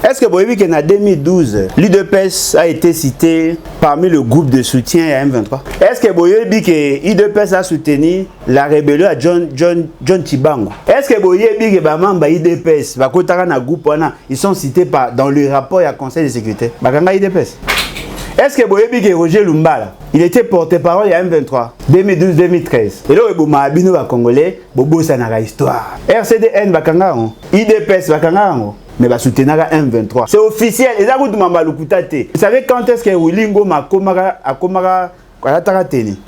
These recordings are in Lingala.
Est-ce que vous avez vu qu'en 2012, l'UDPS a été cité parmi le groupe de soutien à M23? Est-ce que vous avez vu que l'UDPS a soutenu la rébellion à John Chibango? Est-ce que vous avez vu que les membres de l'UDPS, ils sont cités dans le rapport à Conseil de sécurité? Est-ce que vous avez vu que Roger Lumbala, il était porte-parole à M23 2012-2013? Et là, vous avez vu que Congolais, Bobo Sanara histoire. RCDN, IDPS, mais va soutenir M23. C'est officiel. Et là, vous savez quand est-ce que Wilingo Makomara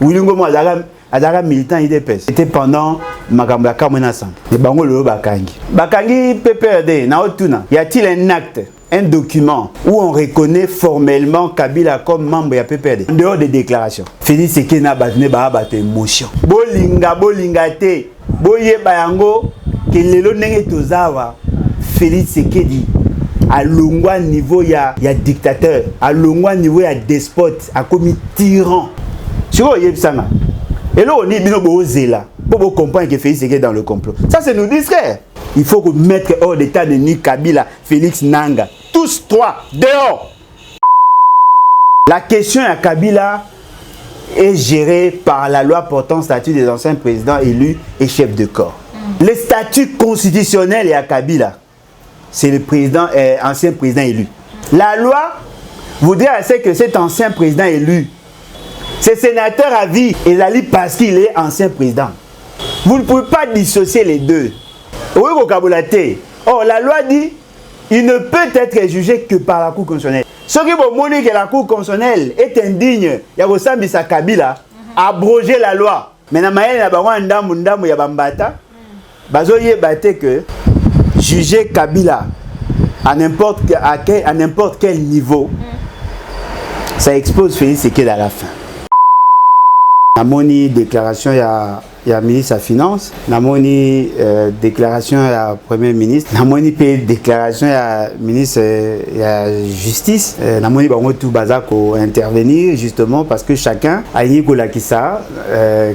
Wilingo Adara militant IDPS. C'était pendant Makamba Kamonasam. Et Bango le Bakangi. Bakangi PPRD, Naotuna. Y a-t-il un acte, un document où on reconnaît formellement Kabila comme membre de PPRD? En dehors des déclarations. Félix Sekena Batne Bahabate émotion. Bolinga te. Boye Bayango. Kelelo Nenge Tozawa. Félix Sekedi. À l'ongwa niveau ya dictateur. À l'ongwa niveau ya despote. À comme tyran. Tu vois, Yebsanga. Et là, on est bien au Zéla. Pour comprendre que Félix est dans le complot. Ça, c'est nous distraire. Il faut que mettre hors d'état de Ni Kabila, Félix Nanga. Tous trois, dehors. La question à Kabila est gérée par la loi portant statut des anciens présidents élus et chefs de corps. Le statut constitutionnel est à Kabila. C'est le président, ancien président élu. La loi voudrait que cet ancien président élu, c'est sénateur à vie, Ezali parce qu'il est ancien président. Vous ne pouvez pas dissocier les deux. Oui, or, la loi dit il ne peut être jugé que par la Cour constitutionnelle. Ce qui vous montre que la Cour constitutionnelle est indigne, il y a aussi Kabila abroger la loi. Mais dans que juger Kabila à n'importe quel niveau, ça expose Félix Sekedi à la fin. Namoni déclaration il y a ministre de la Finance, Namoni déclaration il y a Premier ministre, Namoni déclaration il y a ministre de la Justice, Namoni bango tout bazako intervenir justement parce que chacun a dit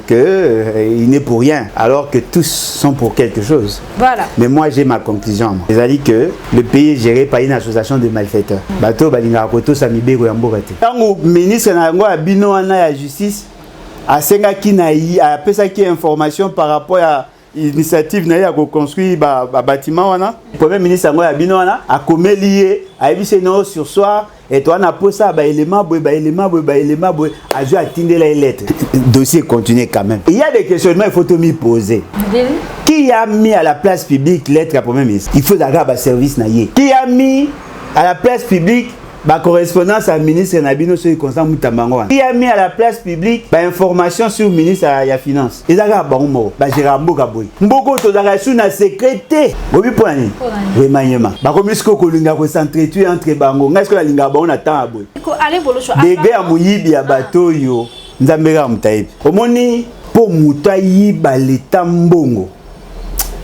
que il n'est pour rien alors que tous sont pour quelque chose. Voilà. Mais moi j'ai ma conclusion. C'est-à-dire que le pays est géré par une association de malfaiteurs. Bato balinga koto samibego ya mboka te. Tango ministre na ngo abino ana ya justice a senga kinayi a pesa ki information par rapport à l'initiative na ya ko construire bâtiment wana. Premier ministre ngo ya bino wana a komelié a ebise no sur soir et toi na posa ba élément boy a joué à tindre la lettre. Dossier continue quand même. Il y a des questionnements il faut te m'y poser. Qui a mis à la place publique lettre à premier ministre? Il faut d'ailleurs service na yé. Qui a mis à la place publique la correspondance à ministre Nabino sur Constant Moutambango? Qui a mis à la place publique information sur le ministre de la Finance? Et là, Gérard Bokaboy. Mboko tozaka sous na secrétaire. Bobi poani. Remaniement. Ba comme ce ko linga ko s'entretuer entre bango. Ngai ce ko linga ba on attend aboy. Allez bolocho. Des gars muyibi ya bato yo. Nzambera mutaibi. Omoni po mutayi ba leta mbongo.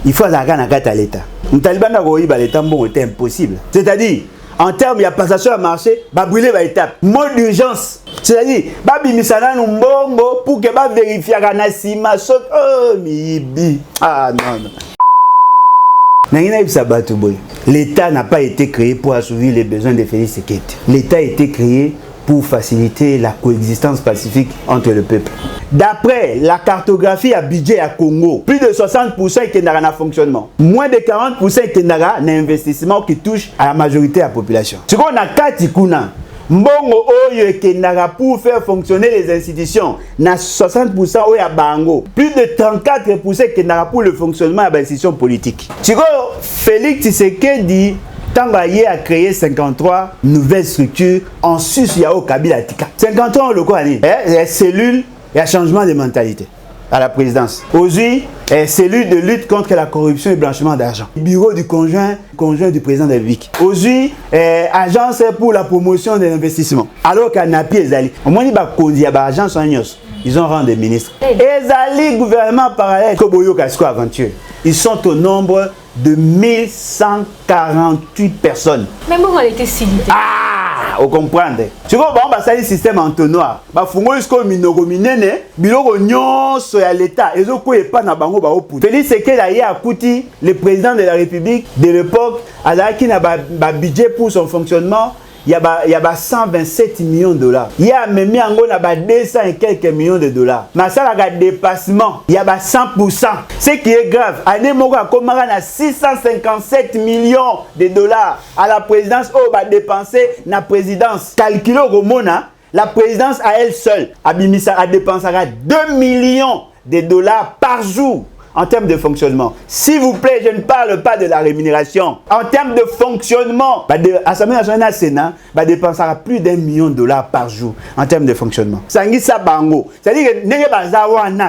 Il faut la gana kata leta. Mutalibana ko yiba leta mbongo est impossible. C'est-à-dire en termes de passation à marché, va brûler la étape. Mode d'urgence. C'est-à-dire, va bimisana mbongo pour que va vérifier la nasima saute. Oh, mibi. Ah non. L'État n'a pas été créé pour assouvir les besoins des Félix Sekedi. L'État a été créé pour faciliter la coexistence pacifique entre le peuple. D'après la cartographie à budget à Congo, plus de 60% est en fonctionnement. Moins de 40% est en investissement qui touche à la majorité de la population. Ce qu'on a 4 ikuna, mbongo oyo ekendaka pour faire fonctionner les institutions, na 60% oyo ya bango. Plus de 34% ekendaka pour le fonctionnement des institutions politiques. Ce qu'on Félix Tshisekedi Tangaye a créé 53 nouvelles structures en sus Yao Kabila Tika. 53 ans le quoi dit cellules et un changement de mentalité à la présidence. Aujourd'hui, cellule de lutte contre la corruption et le blanchiment d'argent. Bureau du conjoint du président de la République. Aujourd'hui, agence pour la promotion de l'investissement. Alors qu'à Napi Ezali, au moins il y a agence en Nyos. Ils ont rendu des ministres. Ezali, gouvernement parallèle, Koboyo Kasko Aventure. Ils sont au nombre de 1148 personnes. Même où on était cité. Ah Vous comprenez? Tu vois, ça un système entonnoir. Bah, fungo jusqu'au minoko minene, biloko nyonso ya l'État. Et zo koye pas na bango ba opu. Félix Sekela a coûté le président de la République de l'époque, qui n'a pas budget pour son fonctionnement. Il y a 127 millions de dollars. Il y a même 200 et quelques millions de dollars. Mais ça, il y a dépassement. Il y a 100%. Ce qui est grave, année moka komara na 657 millions de dollars à la présidence va dépenser la présidence. Calculo romona, la présidence à elle seule a dépensé 2 millions de dollars par jour. En termes de fonctionnement, s'il vous plaît, je ne parle pas de la rémunération. En termes de fonctionnement, l'Assemblée nationale Sénat dépensera plus d'1 million de dollars par jour en termes de fonctionnement. Ça bango. C'est-à-dire que n'est pas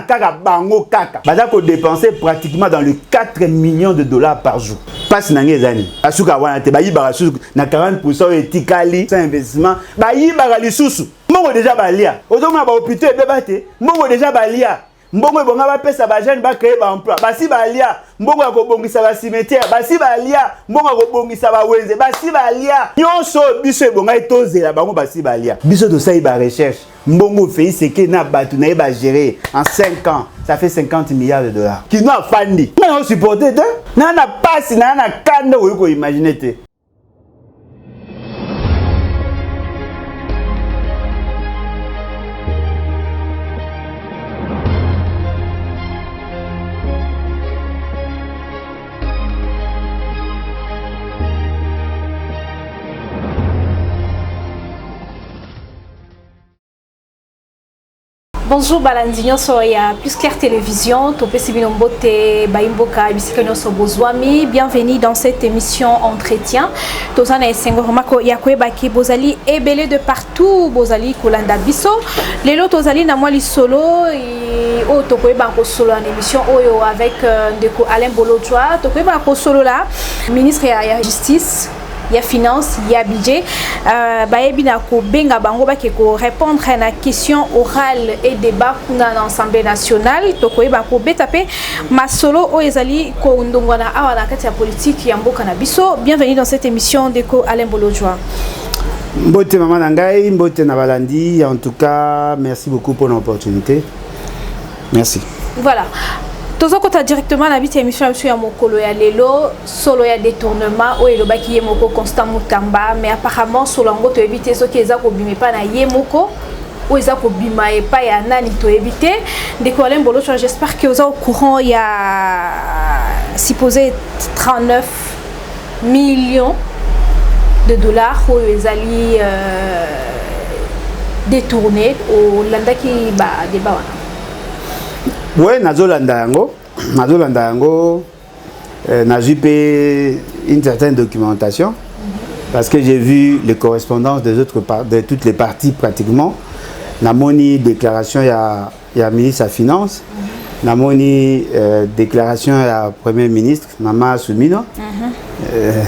kaka bango kaka. Qu'on dépenser pratiquement dans les 4 millions de dollars par jour. Passe dans les années. Asuka wana te bayi barasu na 40% etikali sans investissement. Bayi barali susu. Mongo déjà balia. Ozoma ba hôpital bebate. Mongo déjà balia. Mbongo bonga ba pesa ba jeune ba créer ba emploi. Basi ba lia, mbongo ko bongisa ba cimetière, basi ba lia, mbongo ko bongisa ba wenze, basi ba lia. Nyonso biso bonga etozela bango basi ba lia. Biso to sai ba recherche. Mbongo fait ce que na batu na ba gérer en 5 ans, ça fait 50 milliards de dollars. Qui n'a fandi. Na supporter te. Na passe na kanda wo ko imaginer te. Bonjour Balandinho, il y a Plus Clair Télévision, bienvenue dans cette émission Entretien. Tozana Sengormako Yakwebaki Bozali ébélé de partout, Bozali Kolanda Bisso. Lelo Tozali Namwali Solo et Tokoebanko Solo en émission Oyo avec Alain Bolodjoa. Tokoebanko Solo là, ministre de la Justice. Il y a finance, il y a budget. Baebina ko benga bango ba ko répondre à la question orale et débat dans l'Assemblée nationale. Toko ba ko betape masolo o ezali ko ndongwana awa na kati ya politique ya mboka na biso. Bienvenue dans cette émission de Alain Bolodjoa. Mbote maman nangai, mbote na balandi. En tout cas, merci beaucoup pour l'opportunité. Merci. Voilà. Tozoko ta directement na bite émission ya mokolo ya lelo solo ya détournement o elobaki yemoko Constant Mutamba mais apparemment solo ngo to éviter ce qui ezako bimé pa na yemoko o ezako bima e pa ya nani to éviter de Alain Bolodjoa. J'espère que vous êtes au courant. Il y a supposé 39 millions de dollars où ils allaient détourner au landaki ba débat. Oui, nazolanda yango, najupe une certaine documentation parce que j'ai vu les correspondances de toutes les parties pratiquement. Namoni déclaration ya ministre de Finance, namoni déclaration ya Premier ministre Mama Soumino,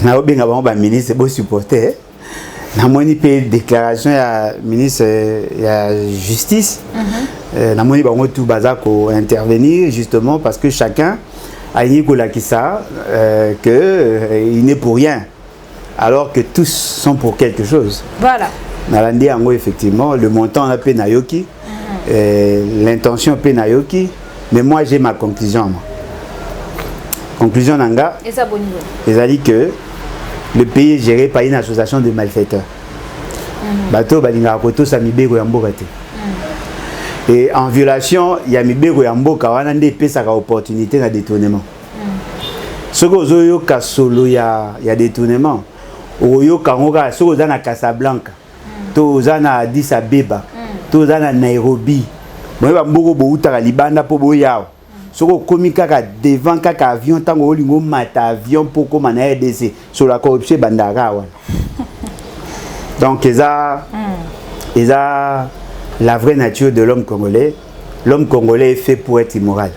naobenga bango ba ministre bo supporter. Namoni pe déclaration ya ministre ya Justice. Namoni bango tout bazako intervenir justement parce que chacun a dit que il n'est pour rien alors que tous sont pour quelque chose. Voilà. Nalandi yango effectivement le montant a pe nayoki, l'intention pe nayoki, mais moi j'ai ma conclusion. Conclusion nanga. Et ça bon niveau. Ils a dit que le pays est géré par une association de malfaiteurs. Bato balinga koto samibego ya mboka te. Et en violation, il y a mibego ya mboka wana nde pesa ka opportunité na détournement. Soko zoyo ka solo ya détournement. Oyo kangoka soko za na Casablanca. To za na Addis Abeba. To za na Nairobi. Moi ba mboko bo utaka libanda po bo yao. Soko komi kaka devant kaka avion tango olingo mata avion poko mana RDC sur la corruption bandara wana. Donc la vraie nature de l'homme congolais. L'homme congolais est fait pour être immoral.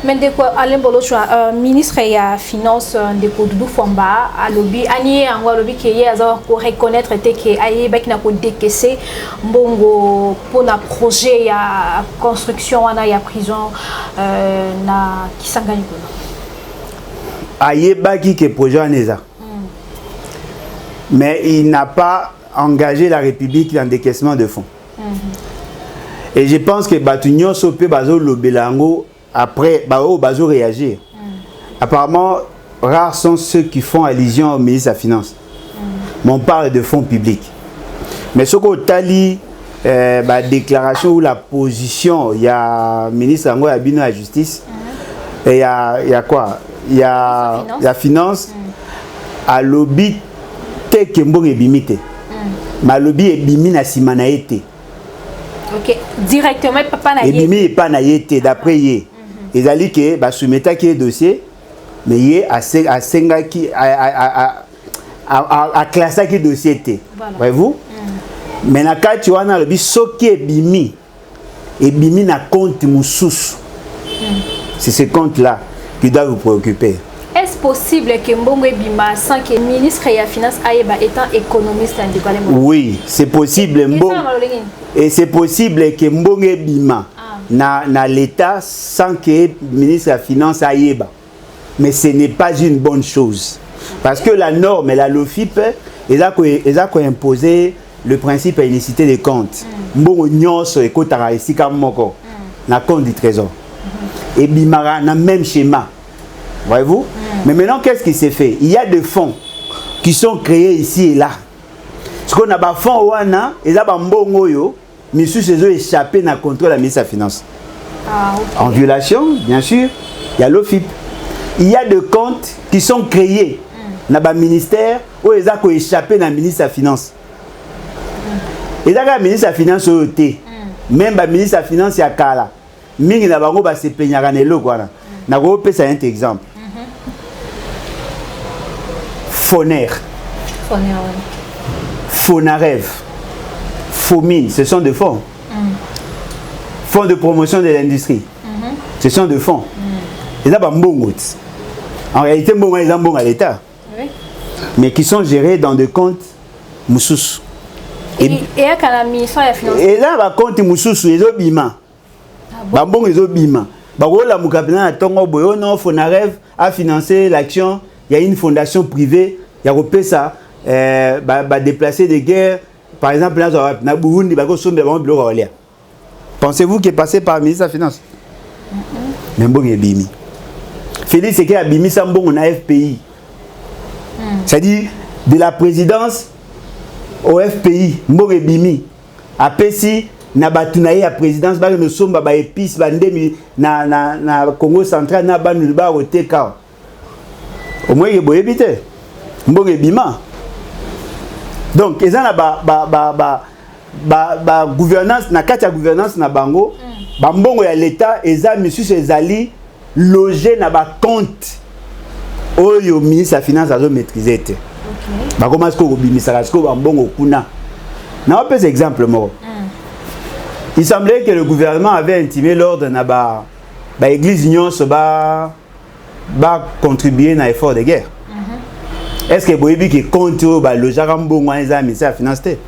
Mais de quoi Alain Bolodjoa, ministre de la Finance de Doudou Fomba, à lobby, Annie Angwa lobby qui est à reconnaître que Aïe Bek n'a pas décaissé bongo pour un projet ya construction wana ya prison na Kisangani. Aïe Bek qui est projet en ESA. Mais il n'a pas engager la République dans décaissement de fonds. Et je pense que Batunyo Sope Bazo Lobelango après Bazo réagir. Apparemment, rares sont ceux qui font allusion au ministre de la Finance. Mais on parle de fonds publics. Mais ce qu'on tali la déclaration ou la position, il y a ministre Ango Abino à la justice. Et il y a quoi? Il y a la finance. À lobby te kembo ebimite. Ma lobby ebimi na simana été. OK, directement papa na yé. Ebimi pas na été d'après yé. Ils allaient que ba soumeta qui est dossier mais yé à senga qui à classer qui dossier était. Voyez-vous? Mais na ka tu wana lobby soki ebimi na compte mususu. C'est ce compte là qui doit vous préoccuper. Est-ce possible que Mbongo Bima, sans que le ministre de la Finance étant économiste, oui, c'est possible. Et c'est possible que Mbongo Bima na l'État sans que le ministre de la Finance aille. Mais ce n'est pas une bonne chose. Parce que la norme et la LOFIP, ils ont imposé le principe d'unicité des comptes. Mbongo Nyonso et Kotara ici comme Moko, na compte du trésor. Et Bimara na même schéma. Voyez-vous? Mais maintenant, qu'est-ce qui s'est fait? Il y a des fonds qui sont créés ici et là. Ce qu'on a des fonds, ils ont des mbongo, mais ils ont échappé dans le contrôle de la ministre de la Finance. En violation, bien sûr, il y a l'OFIP. Il y a des comptes qui sont créés dans le ministère où ils ont échappé dans le ministre de la Finance. Et dans le ministre de la Finance, même le ministre de la Finance, il y a Kala. Mingi na bango ba se penyaka nelo kwana. Na ko pesa un exemple. Foner. Fonarev. Fomine, ce sont des fonds. Fonds de promotion de l'industrie. Ce sont des fonds. Et là, en réalité, ils ont bon à l'État. Mais qui sont gérés dans des comptes moussous. Et là, compte moussous, ils ont bima. Bambon ils ont bima. La Moukapina Tongo Boyono Fonarev a financé l'action. Il y a une fondation privée. Il y a repéré ça. Déplacer des guerres. Par exemple, là, Burundi, pensez-vous qu'il est passé par le ministre de la Finance? Mais bon, il est bimi. Félix, c'est qu'il a bimi ça bon, on a FPI. C'est-à-dire, de la présidence au FPI, bon, il est bimi. À Pessi, na batunaye ya présidence ba no somba ba épice ba ndemi na Congo central na ba no ba oteka au moins il boye bité mbonge bima donc ezana ba gouvernance na kati ya gouvernance na bango ba mbongo ya l'état eza monsieur ezali logé na ba compte oyo ministre la finance azo maîtriser té ba comment est-ce que obimisa parce que ba mbongo kuna na on peut exemple mo. Il semblait que le gouvernement avait intimé l'ordre dans l'église Union va contribuer à l'effort de guerre. Est-ce que vous avez qui compte le Jarambon ou les amis à financer?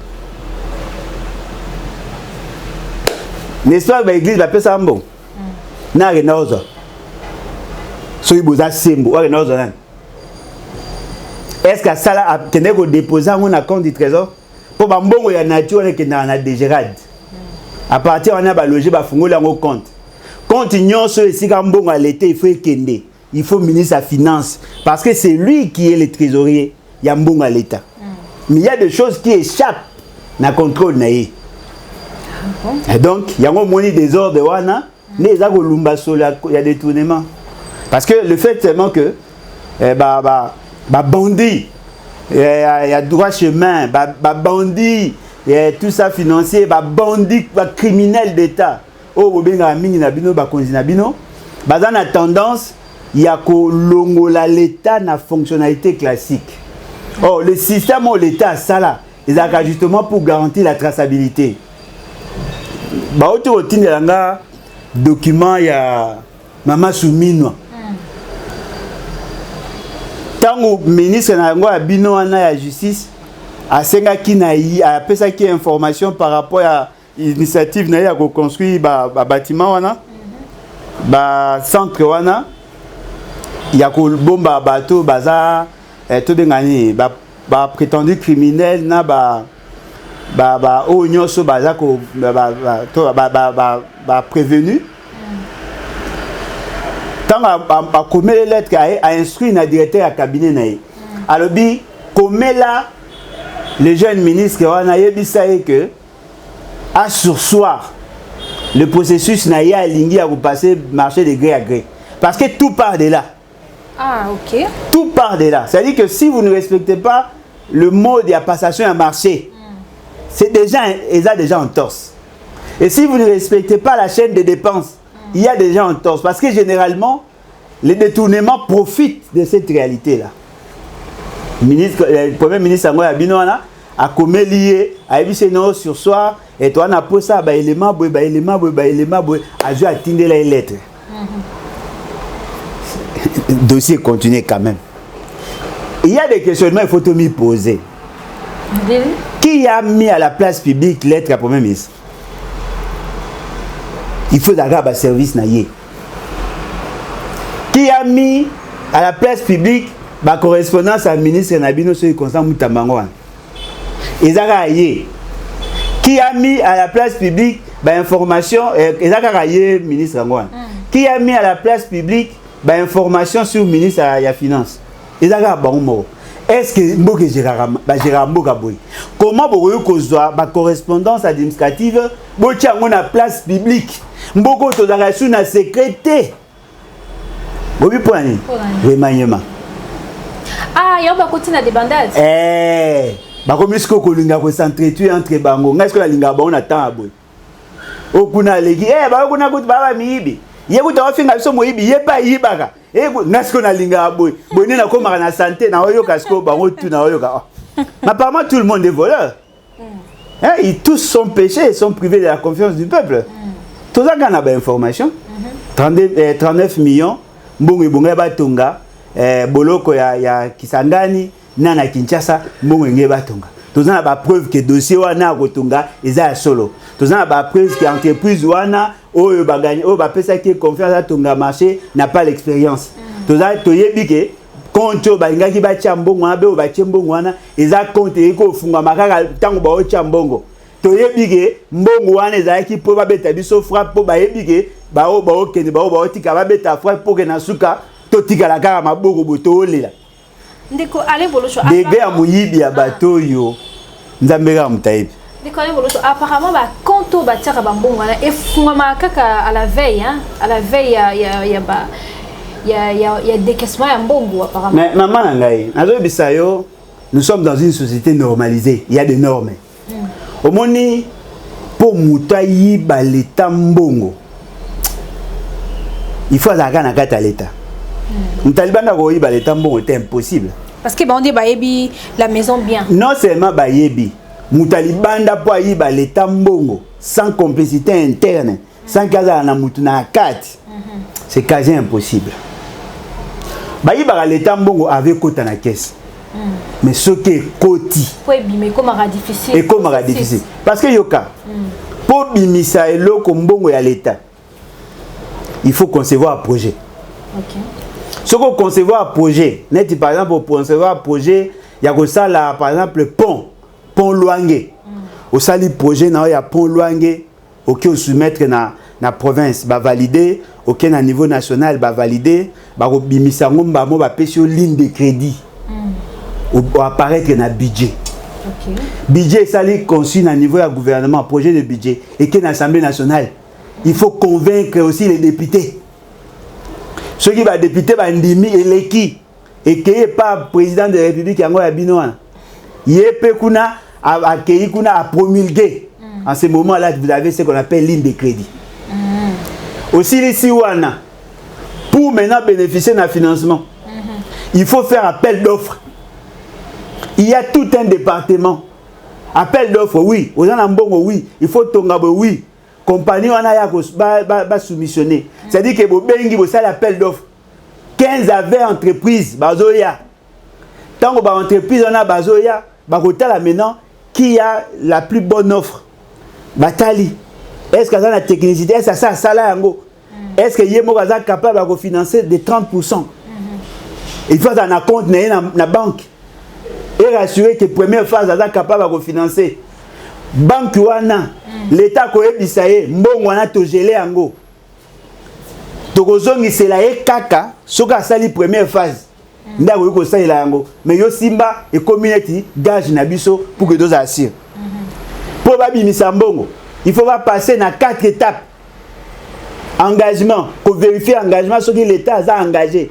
N'est-ce pas que l'église va faire ça? N'a rien d'autre. Si vous avez Sembo, est-ce que ça a déposé un compte du trésor? Pour que vous ayez nature qui est dans la dégérade. À partir on a logé ba fungo lango compte. Compte nyonso ici quand à l'été il faut kende. Il faut ministre de la finance parce que c'est lui qui est le trésorier. Il y a mbongo à l'état. Mais il y a des choses qui échappent na contrôle naé. Et donc il y a un moni désordre wana, né za ko lumba sola il y a des tournements. Parce que le fait tellement que bandit il y a droit chemin, bandit et tout ça financier, bandit, criminel d'État. Oh, bobenga mingi na bino, konzi na bino. Bazan a tendance, il y a que l'ongola l'État na fonctionnalité classique. Oh, le système où l'État ça là, ils ont justement pour garantir la traçabilité. Bah autour de l'anga document il y a Mama Soumino. Tant que ministre na ngo abino ana ya justice. A senga qui na a pesa qui information par rapport à l'initiative na ya construire bâtiment wana centre wana ya ko bomba bateau baza to bengani prétendu criminel na au nyoso prévenu. Quand a commis les lettres a instruit le directeur à cabinet naï. Alors bi comme là le jeune ministre on a dit que à sursoir le processus n'a pas aligné à vous passer marché de gré à gré parce que tout part de là. Ah OK. Tout part de là. C'est-à-dire que si vous ne respectez pas le mode de la passation à marché, c'est déjà en torse. Et si vous ne respectez pas la chaîne de dépenses, il y a déjà en torse parce que généralement les détournements profitent de cette réalité-là. Le premier ministre Angoya Binoana a commis lié à Ebiseno sur soi et toi on a posé ça élément a joué à atteindre les lettres. Dossier continue quand même. Il y a des questionnements il faut te m'y poser. Qui a mis à la place publique lettre à premier ministre? Il faut d'avoir un service naïe. Qui a mis à la place publique ma correspondance à ministre Nabino sur Constant Moutambangoan? Qui a mis à la place publique information ministre Angouan? Qui a mis à la place publique information sur le ministre de la Finance? Est-ce que Mboke Gérard Mbokaboy? Comment vous pouvez ma correspondance administrative à la place publique? Mboko tozaka sous na sécurité. Bobi poani. Remaniement. Ah, il y a pas côté na débandade. Ba comme est-ce que kolinga ko s'entretuer entre bango. Est-ce que la linga ba on attend aboy. Okuna legi ba kuna kuti baba miibi. Ye kuti wafinga biso moibi ye pa yibaka. Est-ce que na linga aboy. Boni na koma na santé na oyo kasko bango tout na oyo ka. Mais apparemment tout le monde est voleur. Ils tous sont péchés, sont privés de la confiance du peuple. Tout ça qu'on a des informations. 39 millions. Mbongo ibonga batonga. Boloko ya Kisangani. Nana Kinshasa. Mbongo nge batonga. Tout ça a preuve que dossier wana kotonga eza solo. Tout ça a preuve que entreprise wana oyo bagani oyo bapesa qui confiance à tonga marché n'a pas l'expérience. Tout ça toyebi ke konto balingaki batia mbongo wana be o batia mbongo wana eza konte eko funga makaka tango ba o tia mbongo. Toyebi ke mbongo wana ezalaki po babeta biso frappe po bayebi ke bao kende bao tika babeta frappe po ke na suka to tika la kaka maboko boto olela. Ndeko ale bolocho dege ya muyibi ya bato yo nzambeka mutaibi. Ndeko ale bolocho apparemment ba konto batia ba mbongo wana efunga makaka à la veille il y a décaissement ya mbongo apparemment. Mais maman ngai nazo bisayo nous sommes dans une société normalisée, il y a des normes. Omoni pour mutayi ba l'état mbongo. Il faut azaka na kata l'état. Mutalibanda ko yiba l'état mbongo c'est impossible. Parce que on dit bayebi la maison bien. Non seulement bayebi, mutalibanda po yiba l'état mbongo sans complicité interne, sans kaza na mutu na kati. C'est quasi impossible. Bayiba l'état mbongo avec kota na caisse. Mais ce qui est koti. Mais comment difficile. Et comment difficile. Parce que yoka. Pour bimisa eloko mbongo ya l'état. Il faut concevoir un projet. OK. Ce qu'on concevoir un projet, net par exemple pour concevoir un projet, il y a ça là par exemple pont Luange. Au sali projet na il y a pont Luange auquel soumettre na province ba valider, auquel na niveau national ba valider, ba bimisa ngomba mo ba pêcher ligne de crédit. Ou apparaître dans le budget. Okay. Budget, ça est conçu à niveau du gouvernement, projet de budget, et que l'Assemblée nationale, il faut convaincre aussi les députés. Ceux qui vont députés, Ndimi et l'équipe, et qui n'est pas président de la République, il y a promulgué. En ce moment-là, vous avez ce qu'on appelle ligne de crédit. Aussi, les Siwana, pour maintenant bénéficier d'un financement, il faut faire appel d'offres. Il y a tout un département. Appel d'offres, oui. Aux Anambongo, oui. Il faut Tongabo, oui. Compagnie, on a soumissionné. C'est-à-dire que vous avez un appel d'offres. 15 à 20 entreprises, Bazoya. Tant que l'entreprise, on a Bazoya, Bakotala maintenant, qui a la plus bonne offre? Batali. Est-ce qu'il y a la technicité? Est-ce que ça a là? Est-ce que Yemo est capable de financer de 30%? Il faut un compte dans la banque. Et rassurer que la première phase est capable de financer. banque wana l'état koyebisa ye mbongo wana togele yango tokozongisela ye kaka soki asali première phase nda koyi kosalela yango mais yo simba ekomi neti gage na biso pour que tozala sûr po babimisa mbongo il faut passer na 4 étapes engagement pour vérifier engagement soki l'état aza engagé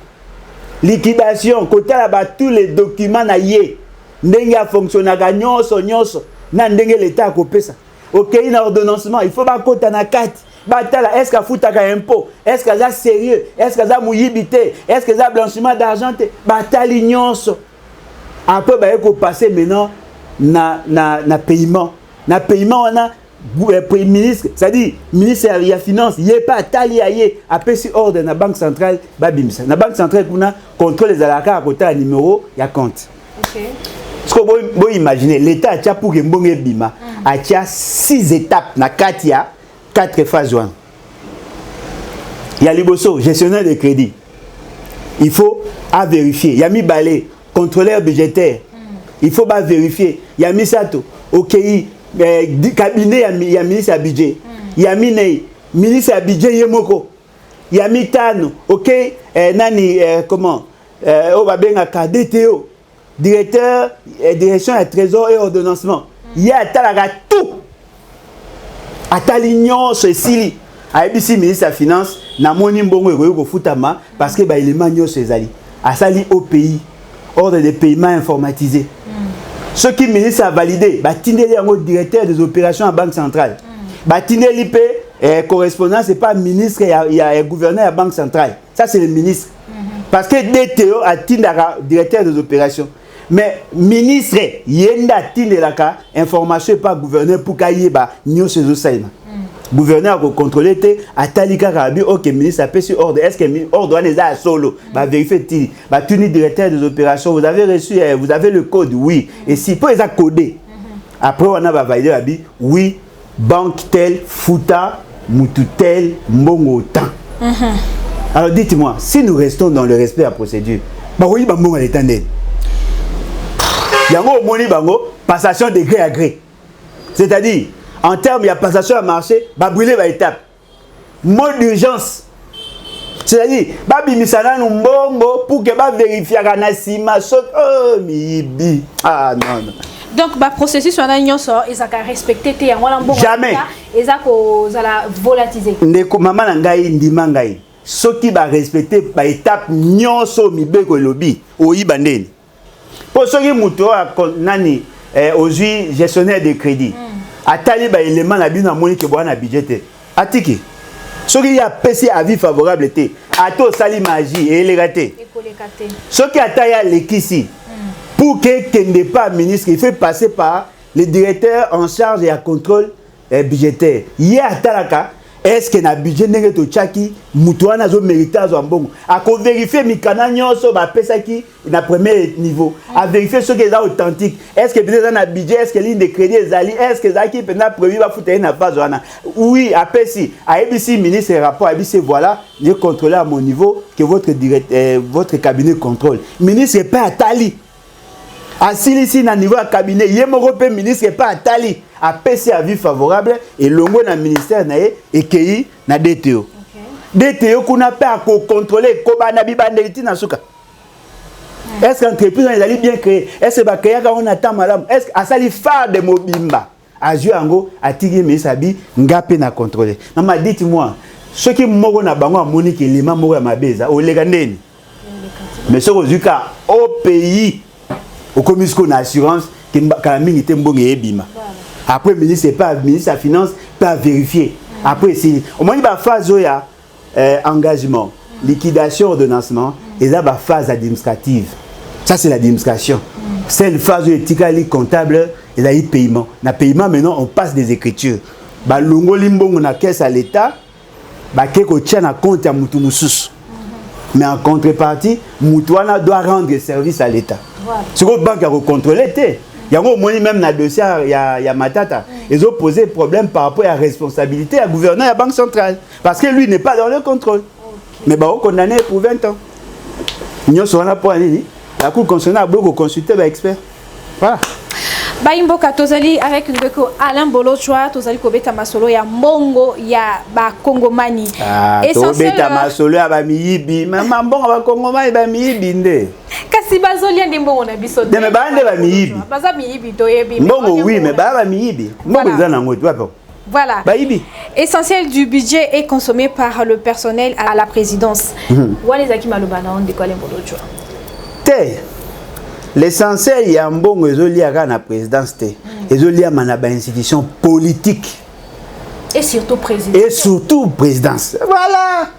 liquidation kotala tous les documents na ye ndenge a fonctionnaka nyonso na ndenge l'état akopesa okei na ordonnancement il faut bakota na 4 batala est-ce que futaka impôt est-ce que ça sérieux est-ce que ça muyibité est-ce que ça blanchiment d'argent batali nyonso après ba ko passer maintenant na paiement on a premier ministre c'est-à-dire ministère ya finance yé pas tali ayé apesi ordre na banque centrale babimisa na banque centrale kuna contrôle les alaka à côté numéro ya compte. OK. Ce que vous imaginez l'état a pour que mbonge bima a 6 étapes na 4 phases. Il y a liboso gestionnaire de crédit. Il faut vérifier. Il y a mis balai contrôleur budgétaire. Il faut vérifier. Il y a mis sato OK cabinet il y a ministre à budget. Il y a mis ministre à budget yemoko. Il y a mis tano OK nani comment on va bien à DTO directeur direction à trésor et ordonnancement. Il y a tout Atalignon ceci ABC ministre de finance na moni mbongo ko futama parce que ba élément nyo cezali asali au pays ordre de paiement informatisé. Ce qui ministre a validé ba tindeli yango directeur des opérations à banque centrale. Ba tindeli pe correspondant c'est pas ministre il y a gouverneur à banque centrale. Ça c'est le ministre. Parce que DTO a tindaka directeur des opérations. Mais ministre yenda tindelaka information pas gouverneur pour kayeba nyo sezo saina. Gouverneur ko contrôler té atalika rabi OK ministre a payé ordre est-ce que ordre est à solo va vérifier ti va tenir directeur des opérations vous avez reçu vous avez le code oui et si peut les coder après on a va valider rabi oui banque tel futa mutu tel mbongo temps. Alors dites-moi si nous restons dans le respect à procédure ba oui ba mbongo l'étendel yango moni bango passation de gré à gré c'est-à-dire en termes il y a passation à marché va brûler va étape mode d'urgence c'est-à-dire ba bimisana mbongo pour que ba vérifier na sima oh mibi non donc ba processus on a nyonso ezaka respecter te yango la mbongo jamais ezako zala volatiliser ndeko mama na ngai ndima ngai soki ba respecter ba étape nyonso mibeko lobi oyiba ndeni pour ceux qui muto nani aujourd'hui gestionnaire de crédit atali ba élément na bino moni ke bwana budget atiki ceux qui a PC avis favorable té ato sali magie et légaté ceux qui ataya lekisi pour que kende pas ministre il fait passer par le directeur en charge et à contrôle budgétaire hier atalaka est-ce que na budget ndenge to chaki muto wana zo mériter zo mbongo a ko vérifier mikana nyonso ba pesa ki na premier niveau à vérifier ce qui est authentique est-ce que peut-être na budget est-ce que ligne de crédit ezali est-ce que zaki peut-être prévu ba fouter na phase wana oui apesi a ABC ministre rapport ABC voilà je contrôler à mon niveau que votre cabinet contrôle ministre pas atali asili si na niveau à cabinet yemoko pe ministre pas atali a PC avis favorable et longo na ministère na et kei na DTO. DTO kuna pa ko contrôler ko ba na bibandeliti na suka. Est-ce que l'entreprise est bien créée? Est-ce que ba créer quand on attend madame? Est-ce que asali phare de mobimba a joué ango a tigi ministre abi ngape na contrôler. Mama dites-moi ce qui moko na bango amoni ke lima moko ya mabeza o lega ndeni. Mais ce que au pays au commission d'assurance que Kalamini Tembonge ebima. Après ministre pas ministre de la finance pas vérifier. Après si au moins il va phase ya engagement, liquidation, ordonnancement et là va phase administrative. Ça c'est l'administration. C'est une phase éthique comptable et là il paiement. Na paiement maintenant on passe des écritures. Ba longo limbongo na caisse à l'état, ba keko tient na compte ya mutu mususu. Mais en contrepartie, Moutouana doit rendre service à l'État. Voilà. Ce que la banque a contrôlé, il y a même dans le dossier, il y a Matata. Ils ont posé problème par rapport à la responsabilité à gouverneur de la Banque centrale. Parce que lui n'est pas dans le contrôle. Okay. Mais on condamné pour 20 ans. Nous sommes là pour aller. La Cour constitutionnelle a beaucoup consulté l'expert. Voilà. Baimboka tozali avec ndeko Alain Bolochwa tozali kobeta masolo ya mbongo ya ba Kongomani. Essentiel beta masolo ya ba miyibi, mama mbongo ba Kongomani ba miyibi nde. Kasi bazolia ndimbo na biso. Mais bande ba miyibi. Baza miyibi to yebi. Mbongo oui mais ba miyibi. Mbongo za nango tu vois. Voilà. Essentiel du budget est consommé par le personnel à la présidence. Walizaki malobana on décolle Bolochwa. L'essentiel ya mbongo ezoli aka na présidence te. Ezoli ya manaba institution politique. Et surtout présidence. Et surtout présidence. Voilà.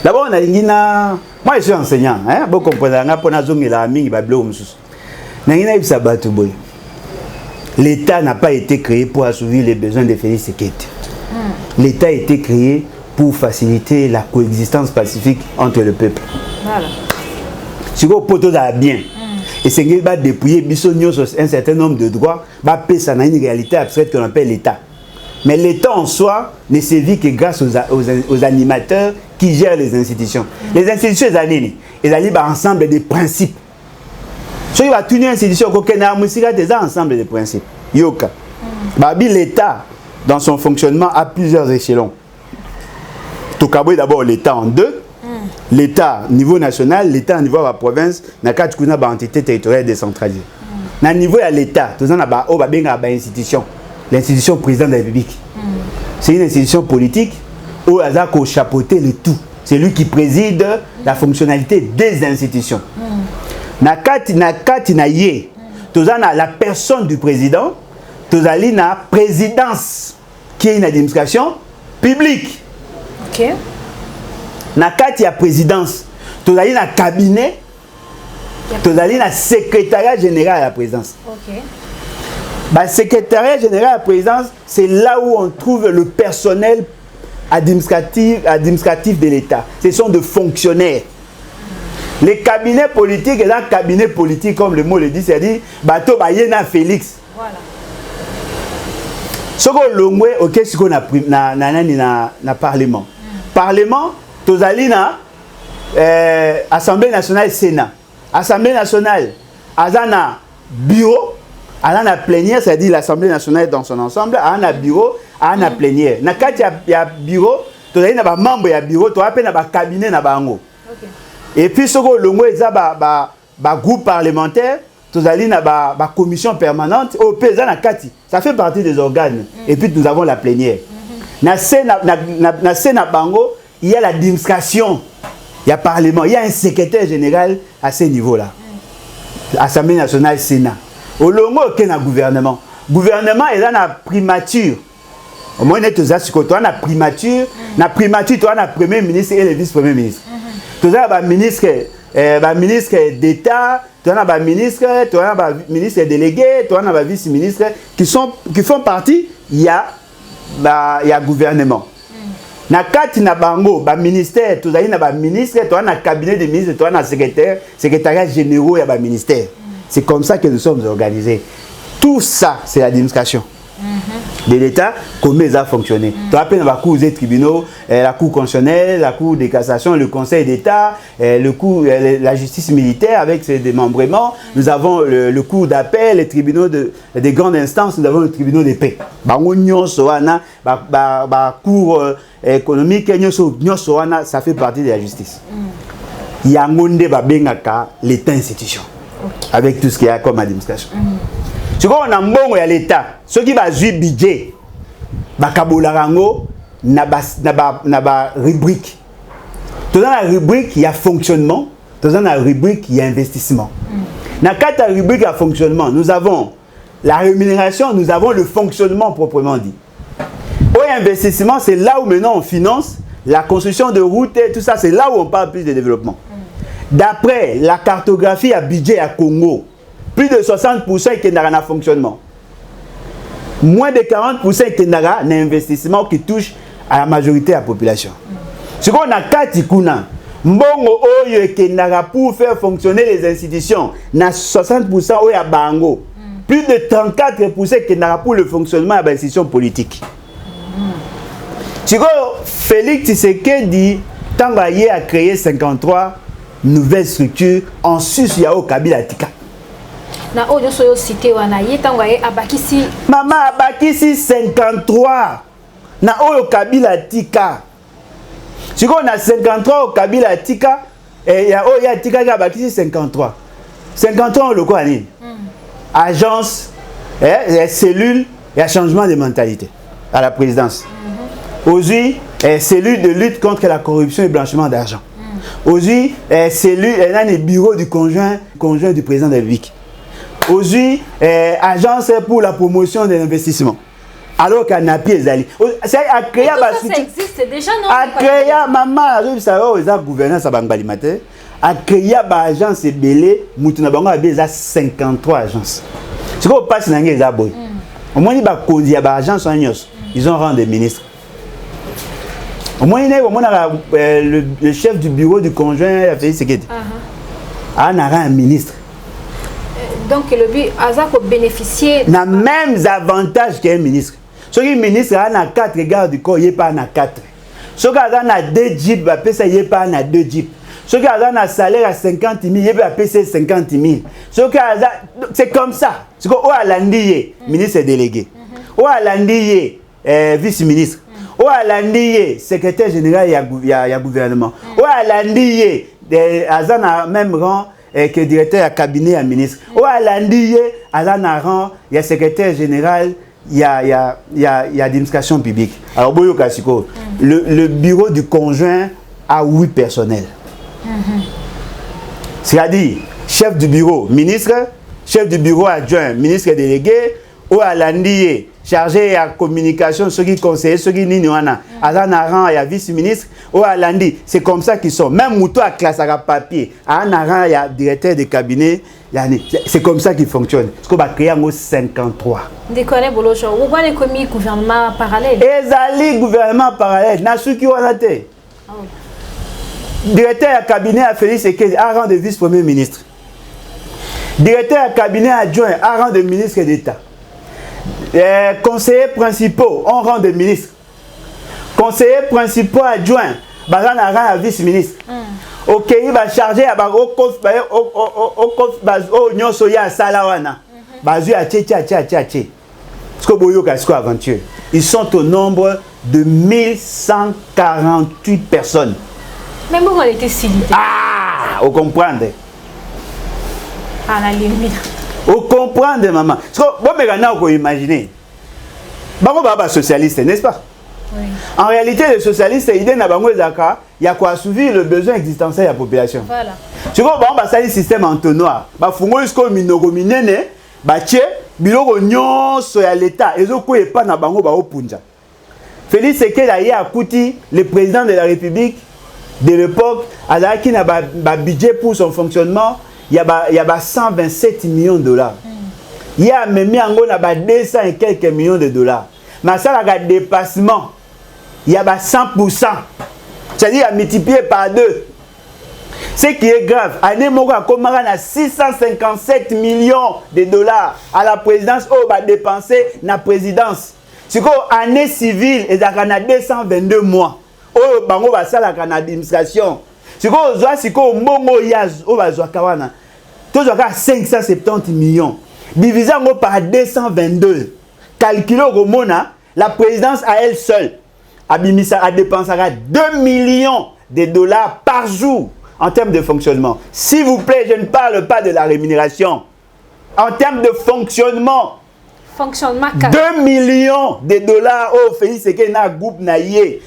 D'abord on a ngina moi je suis enseignant hein, bon comprendre nga pona zongela mingi ba blo mususu. Na ngina ibisa batu boy. L'État n'a pas été créé pour assouvir les besoins de Félix Tshisekedi. L'État a été créé pour faciliter la coexistence pacifique entre le peuple. Voilà. Si vous pouvez bien, et c'est qu'il va dépouiller un certain nombre de droits, va payer une réalité abstraite qu'on appelle l'État. Mais l'État en soi ne sévit que grâce aux animateurs qui gèrent les institutions. Les institutions, ils allaient ensemble des principes. Si vous avez une institution, vous avez ensemble des principes. Yoka. L'État, dans son fonctionnement, a plusieurs échelons. Tout d'abord l'État en deux. L'État niveau national, l'État au niveau de la province, n'a qu'à une entité territoriale décentralisée. Au niveau de l'État, tout ça a institution, l'institution président de la République. C'est une institution politique où il a chapeauté le tout. C'est lui qui préside la fonctionnalité des institutions. La personne du président, tout a la présidence qui est une administration publique. Ok. Na kati ya présidence, tozali na cabinet, tozali na secrétariat général à la présidence. OK. Bah secrétariat général à la présidence, c'est là où on trouve le personnel administratif de l'État. Ce sont des fonctionnaires. Les cabinets politiques, et là cabinet politique comme le mot le dit, c'est-à-dire bato bayena Félix. Voilà. Soko longwe OK siko na parlement. Parlement tozali na Assemblée nationale Sénat. Assemblée nationale azana bureau, azana plénière, c'est-à-dire l'Assemblée nationale dans son ensemble, azana bureau, azana plénière. Na kati ya bureau, tozali na ba membre ya bureau, to appelle na ba cabinet na bango. OK. Et puis soko longo eza ba groupe parlementaire, tozali na ba commission permanente au pesa na kati. Ça fait partie des organes. Et puis nous avons la plénière. Na Sénat bango, il y a l'administration, il y a le Parlement, il y a un secrétaire général à ce niveau-là. Assemblée nationale, Sénat. Au longo, il y a un gouvernement. Le gouvernement est dans la primature. Au moins, il y a la primature. La primature, il y a le premier ministre et le vice-premier ministre. Il y a le ministre d'État, il y a le ministre délégué, il y a le vice-ministre qui font partie, il y a le gouvernement. Na kati na bango ba ministère tozali na ba ministre to na cabinet de ministre to na secrétariat généraux ya ba ministère. C'est comme ça que nous sommes organisés. Tout ça c'est l'administration de l'État, comment ça a fonctionné. Tu as la cour des tribunaux, la cour constitutionnelle, la cour de cassation, le conseil d'État, la justice militaire avec ses démembrements. Nous avons le cour d'appel, les tribunaux des grandes instances, nous avons le tribunal de paix. Cour économique, ça fait partie de la justice. Il y a l'État institution avec tout ce qu'il y a comme administration. Si on a un bon l'État, ceux qui va jouer budget, bakaboularango, na ba rubrique. Dans la rubrique, il y a fonctionnement. Dans la rubrique, il y a investissement. Dans la rubrique, il y a fonctionnement. Nous avons la rémunération, nous avons le fonctionnement proprement dit. Au investissement, c'est là où maintenant on finance la construction de routes et tout ça. C'est là où on parle plus de développement. D'après la cartographie à budget à Congo, plus de 60% qui n'ont pas fonctionnement. Moins de 40% qui n'ont pas investissement qui touche à la majorité de la population. Ce qu'on a 4 kuna, mbongo oyo qui n'ont pas pour faire fonctionner les institutions, na 60% oyo à bango. Plus de 34% qui n'ont pas pour le fonctionnement de l'institution politique. Félix Tshisekedi Tangaye a créé 53 nouvelles structures en sus Yao Kabila Tika. na oyo so yo cité wana yetango ye abakisi mama abakisi 53 na oyo Kabila tika siko na 53 au Kabila tika ya oyo ya tika ya abakisi 53 le quoi nini agence cellule et changement de mentalité à la présidence aujourd'hui cellule de lutte contre la corruption et blanchiment d'argent aujourd'hui cellule et bureau du conjoint du président de la République aujourd'hui agence pour la promotion de l'investissement alors qu'à Napi ezali c'est à créer ça existe déjà non à créer maman ça va gouvernance à bangbali matin à créer ba agence belé mutuna bango abeza 53 agences c'est quoi passe na ngeza boy au moins ba kondi ya ba agence ils ont rang de ministre au moins le chef du bureau du conjoint a fait ce qu'il a un ministre. Donc le but a bénéficié n'a mêmes avantages qu'un ministre. Ce qui est ministre a 4 gardes du corps, il n'y a pas 4. Ce qui a 2 jeeps, il n'y a pas 2 jeeps. Ce qui a un salaire à 50 000, il n'y a pas 50 000. C'est comme ça. Ce qui a l'andier, ministre délégué. Ou à l'andier, vice-ministre. Ou à l'andier, secrétaire général, il y a gouvernement. Ou à l'andier, même rang que directeur à cabinet à ministre. Ou à l'andier, rang, il y a secrétaire général, il y a administration publique. Alors, le bureau du conjoint a 8 personnels. C'est-à-dire, chef du bureau, ministre, chef du bureau adjoint, ministre délégué, ou à l'andier, chargé de la communication, ceux qui conseillent, ceux qui n'ignorent, il y a vice-ministre, ou à l'andi, c'est comme ça qu'ils sont. Même Mouto à classe à papier, il y a directeur de cabinet, c'est comme ça qu'ils fonctionnent. Ce qu'on va créer en 53. Déconner, Bolocho, vous voyez le gouvernement parallèle. Ezali gouvernement parallèle, n'a su qui on a été. Directeur de cabinet a Félix Sekedi, à rang de vice-premier ministre. Directeur de cabinet adjoint, à rang de ministre d'État. Conseillers principaux, on rang de ministre. Conseillers principaux adjoints, bazan a rang à vice-ministre. Ok, il va charger à aventure. Ils sont au nombre de 1148 personnes. Même vous avez été cité. Ah, vous comprenez? À la limite. Vous comprenez, maman? Vous pouvez imaginer. Vous socialiste, n'est-ce pas? Oui. En réalité, les socialistes, il y a quoi assouvir le besoin existentiel de la population. Voilà. Tu vois, il y a un système entonnoir. Il faut que les gens l'État. Et ils pas na bango ba opunja. Félix Sekedi a coûté le président de la République de l'époque, qui a un budget pour son fonctionnement, il y a 127 millions de dollars. Il y a même 200 et quelques millions de dollars. Mais ça, il y a un dépassement. Il y a 100%. C'est-à-dire multiplié par 2. Ce qui est grave, année Moga a 657 millions de dollars à la présidence où va dépenser la présidence. C'est quoi année civile et a 222 mois. Oh bango va ça la administration. C'est quoi c'est quoi mongo yaz au bazwa kawana. Tout ça 570 millions. Divisé par 222. Calculé au mona, la présidence à elle seule a dépensé 2 millions de dollars par jour. En termes de fonctionnement. S'il vous plaît, je ne parle pas de la rémunération. En termes de fonctionnement. 2 millions de dollars au Félix Sekedi na groupe naïe.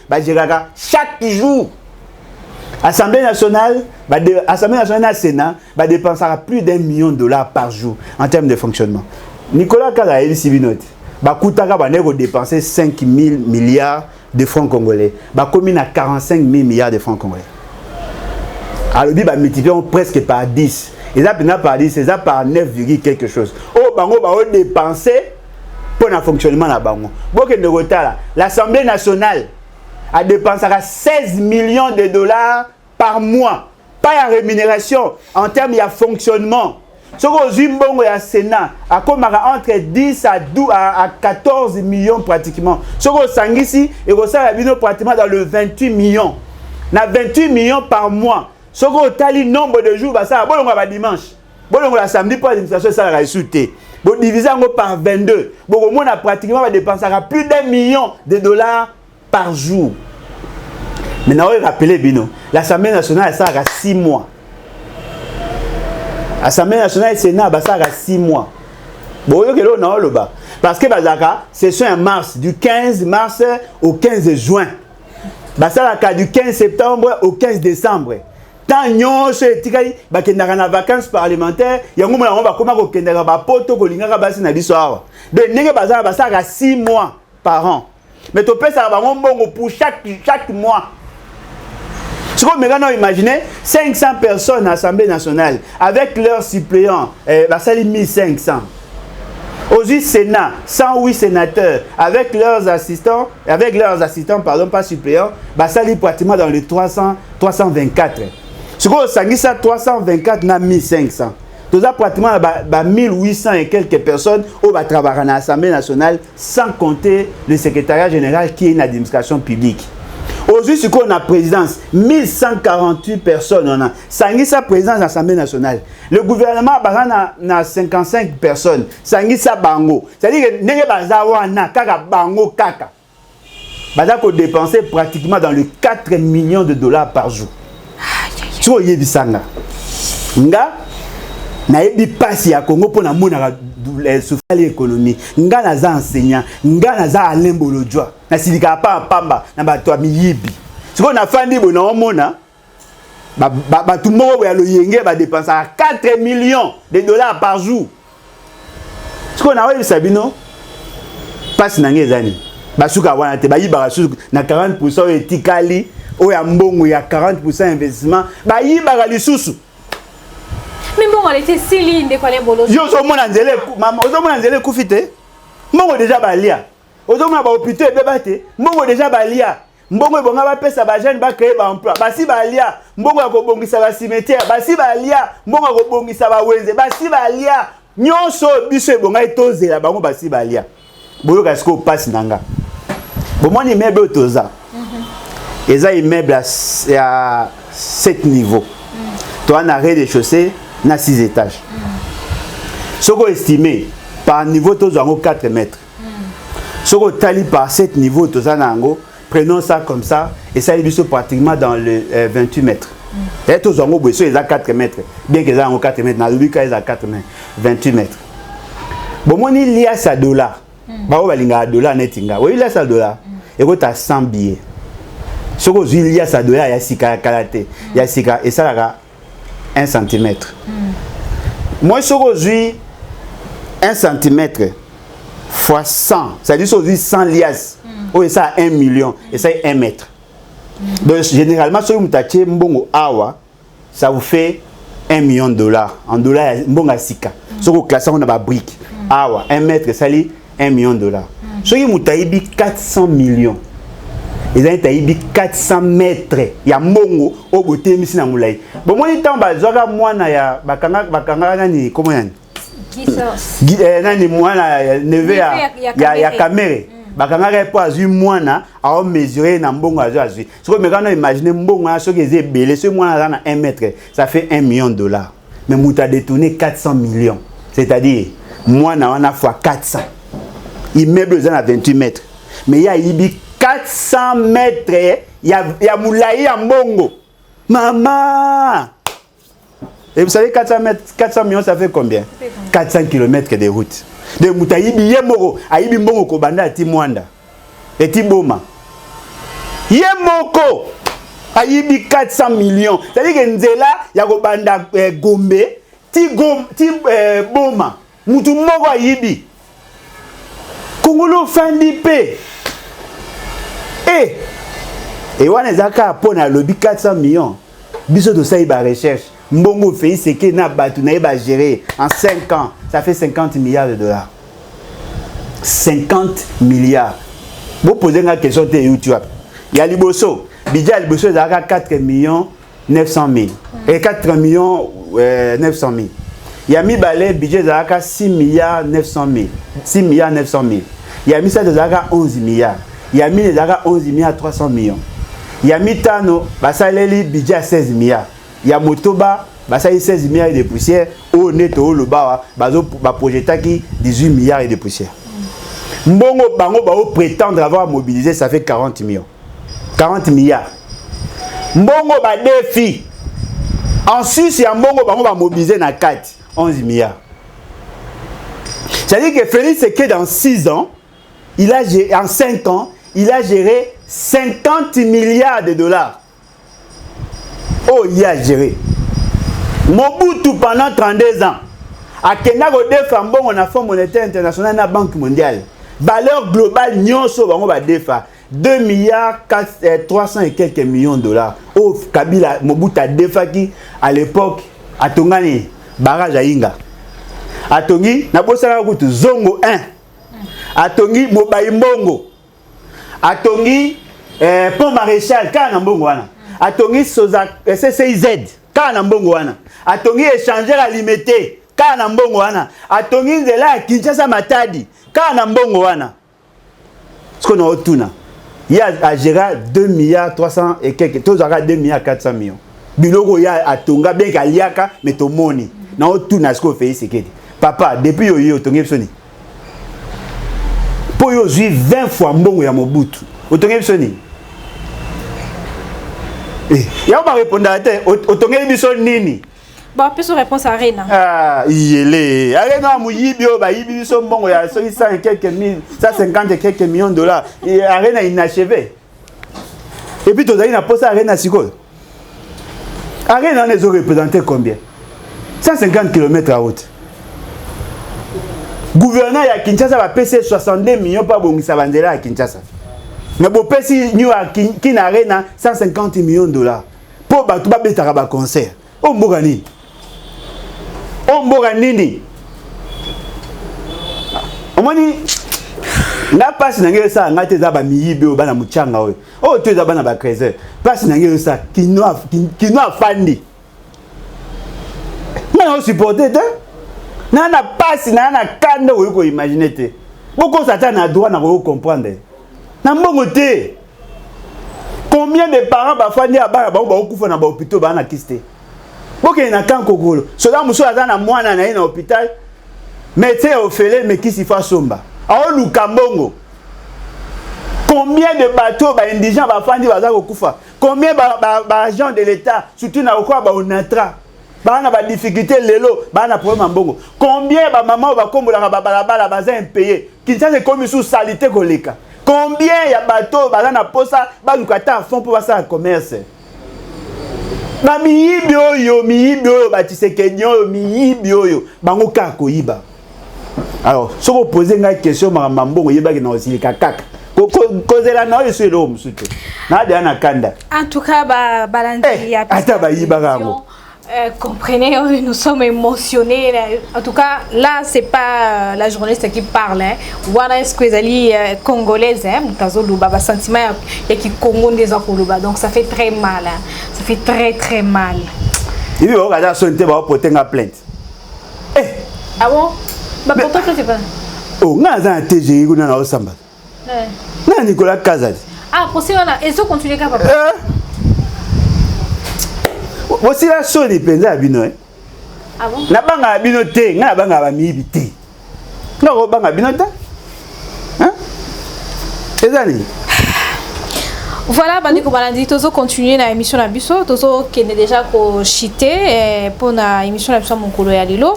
Chaque jour. Assemblée nationale, Sénat, dépensera plus d'1 million de dollars par jour en termes de fonctionnement. Nicolas Kala et Sibinote, Koutaka va dépenser 5 000 milliards de francs congolais. Commune à 45 000 milliards de francs congolais. Alors, il va multiplier presque par 10. Et ça, par 10, c'est ça par 9, quelque chose. Oh, bango va dépenser pour le fonctionnement de la bango. L'Assemblée nationale a dépensé 16 millions de dollars par mois. Pas la rémunération, en termes de fonctionnement. Ce que le Sénat a entre 10 à 14 millions pratiquement. Ce que Sangisi est pratiquement dans le 28 millions. On a 28 millions par mois. Ce que le nombre de jours, ça va dimanche. Bon, on a samedi pour l'administration, ça a sauté. Bon, divisé par 22. Bon, au moins, on a pratiquement dépensé plus d'1 million de dollars par jour. Maintenant, on va rappeler, Bino, l'Assemblée nationale, ça a 6 mois. L'Assemblée nationale et le Sénat, ça a 6 mois. Bon, parce que la session en mars, du 15 mars au 15 juin. Ça a du 15 septembre au 15 décembre. Tant que tikali bakendaka na vacances parlementaires yango mona on va comment ko kendaka ba poto ko lingaka basi na biso awa de ndenge bazala basaka 6 mois par an mais to pesa ba mbongo pour chaque mois. Ce qu'on maintenant imaginer 500 personnes à l'Assemblée nationale avec leurs suppléants basali 1500. Aujourd'hui Sénat 108 sénateurs avec leurs assistants pardon pas suppléants basali pratiquement dans les 324. Ce qu'on a ça 324 na 1500. Tout ça pratiquement 1800 et quelques personnes au va travailler à l'Assemblée nationale sans compter le secrétariat général qui est une administration publique. Aujourd'hui, ce qu'on a présidence 1148 personnes on a. Ça présidence de l'Assemblée nationale. Le gouvernement a 55 personnes. Ça bango. C'est-à-dire que n'est pas na kaka bango kaka. Baza ko dépenser pratiquement dans les 4 millions de dollars par jour. Tu vois, yebisanga. Nga na yebi pasi ya Congo pour na mona souffrir l'économie. Nga na za enseignant, nga na za alembolo joie. Na silika pa pamba na bato miyibi. Ce qu'on a fandi bona mona ba tout monde ya lo yenge ba dépenser 4 millions de dollars par jour. Ce qu'on a webi sabino pasi na ngezani. Basuka wana te ba yiba suka na 40% etikali. Il y a 40% d'investissement. Il y a des sous. Mais bon, on était si ligne de quoi les bolos. Yo so mona nzele maman, ozo mona nzele kufite. Mbongo déjà balia. Ozo mona ba hôpital bebate. Mbongo déjà balia. Mbongo bonga ba pesa ba jeune ba créer ba emploi. Basi balia. Mbongo ko bongisa ba cimetière. Basi balia. Mbongo ko bongisa ba wenze. Basi balia. Nyonso biso bonga etozela bango basi balia. Boyo kasiko passe nanga. Bomoni mebe otoza. Et ça, immeuble à 7 niveaux. Tu as un rez-de-chaussée, na 6 étages. Ce qu'on estimé par niveau, tu as 4 mètres. Ce qu'on tali par 7 niveaux, tu as prenons ça comme ça, et ça est pratiquement dans le 28 mètres. Et tu as 4 mètres. Bien que ça 4 mètres, dans le cas, il y a 4 mètres, 28 mètres. Bon, moi, il y a ça $. Il y a $, netinga. Oui, il y a ça $. Et tu as 100 billets. Ce que il y a ça $, il y a sika kalaté, il y a sika et ça là 1 cm. Moi ce que 1 cm fois 100, ça dit aujourd'hui 100 lias. Oh et ça 1 million et ça 1 mètre. Donc généralement ce que vous tâchez mbongo awa, ça vous fait $1 million en dollars mbonga sika. Ce que classé on a ba brique. Awa 1 mètre ça li $1 million. Ce que vous taïbi 400 millions. Ils ont été 400 mètres. Il y a mongo au côté de la moulay. Bon, moi, il y a moi, il comment il y a caméra. Bakanga pas eu moi à mesurer na mbongo azu. Ce que me imaginer mbongo ce que est belé ce moi na 1 mètre, ça fait $1 million. Mais mouta détourné 400 millions. C'est-à-dire moi na fois 400. Immeuble à 28 mètres. Mais il y a 400 mètres, il y a moulaï en bongo. Maman! Et vous savez, 400 mètres, 400 millions, ça fait combien? 400 km de route. De moutaïbi yemoro, aïbi mbongo kobanda ati mwanda. Eti boma. Yemoko! Aïbi 400 millions. C'est-à-dire que nzela, ya kobanda gombe, ti boma. Moutou moko aïbi. Kongolo fandipe. Et on a pour na lobby 400 millions. Biso de ça il va recherche. Mbongo fait c'est que na batu na va gérer en 5 ans, ça fait $50 milliards. 50 milliards. Vous posez une question sur YouTube. Il y a Liboso, budget Liboso a 4 millions 900 000 et 4 millions 900 000. Il y a mis balai budget de 6 milliards 900 000. 6 milliards 900 000. Il y a mis ça de 11 milliards. Il y a mis les 11 milliards 300 millions. Il y a mis Tano, Basaleli, budget à 16 milliards. Il y a Motoba, bah ça y 16 milliards de poussière au neto le bas bazo ba projeter qui 18 milliards de poussière. Mbongo bango ba prétendre avoir mobilisé ça fait 40 millions. 40 milliards. Mbongo ba défi. En Suisse, il y a mbongo bango ba mobiliser na 4 11 milliards. C'est-à-dire que Félix c'est que dans 6 ans, il a géré, en 5 ans, il a géré 50 milliards de dollars. Oh, il a géré. Mobutu pendant 32 ans. A Kenya Godefa mbongo na Fonds monétaire international na Banque mondiale. Valeur globale nyonso bango ba defa 2 milliards 300 et quelques millions de dollars. Oh, Kabila Mobutu a defa qui à l'époque a tongani barrage à Inga. A tongi na bosala kutu Zongo 1. A tongi Mobayi Mbongo. A tongi Pont Maréchal kana mbongo wana. A tongi Soza CCIZ kana mbongo wana. A tongi échangeur alimité kana mbongo wana. A tongi nzela ya Kinshasa Matadi kana mbongo wana. Ce qu'on a otuna. Il y a géré 2 milliards 300 et quelques. Tous aura 2 milliards 400 millions. Biloko ya atonga bien kaliaka mais to moni. Na otuna ce qu'on fait c'est que papa depuis yo tongi psoni. Po yo zui 20 fois mbongo ya Mobutu. Otongi psoni. Ya ba répondre à te otongi biso nini? Ba peso réponse à Arena. Ah, yele. Arena muyibio ba yibi biso mbongo ya 100 et quelques mille, 150 et quelques millions de dollars. Et Arena inachevé. Et puis tozali na posa Arena siko. Arena les ont représenté combien? 150 km à route. Gouverneur ya Kinshasa va payer 62 millions pour bongisa banzela à Kinshasa. Mais bon pesi new à Kin Arena 150 millions de dollars. Pour batu ba betaka ba concert. O mboka nini? O mboka nini? Omoni na passe na ngelo sa ngate za ba miyibe o bana muchanga oyo. O to za bana ba 13h. Passe na ngelo sa kino afandi. Na o supporter te? Na passe na kanda oyo ko imaginer te. Boko sata na droit na ko comprendre. Na mbongo te. Combien de parents ba fandi abana ba okufa na ba hôpital ba na kiste? Boke na kan kokolo. Soda muso azana mwana na ina hôpital. Médecin ofele mais qui s'y fait somba. A luka mbongo. Combien de bateaux ba indigents ba fandi baza kokufa? Combien ba agents de l'état surtout na okwa ba onatra. Ba na ba difficulté lelo, ba na problème mbongo. Combien ba maman ba kombola ba balabala baza impayé. Kinshasa comme sous salité koleka. Combien ya bateaux ba na posa ba lukata fond pour ça commerce. Na miyibi oyo batisekenyo miyibi oyo bango kaka koyiba. Alors si vous posez une question maramba mbongo yebaki na osilika kaka kozela na oyo selo musuto na de na kanda. En tout cas balandi ya ata bayiba rango. Comprenez, nous sommes émotionnés. En tout cas, là, c'est pas la journaliste qui parle. Voilà ce que les Congolaises, le sentiment qui Congo des Afoluba. Donc ça fait très mal. Ça fait très très mal. Il faut regarder son thé pour porter une plainte. Ah bon? Bah pourtant c'est pas. Oh, on a un TGI qu'on a au Samba. Non, Nicolas Kazadi. Ah, pour ça, et ça continue quand papa. Voici la chose des penza abino. Ah bon? Na banga abino te, na banga ba mibi te. Na ko banga abino te? Hein? Ezali. Voilà, bandi ko balandi tozo continuer na émission na biso, tozo qui est déjà ko chité pour na émission na biso mokolo ya lilo.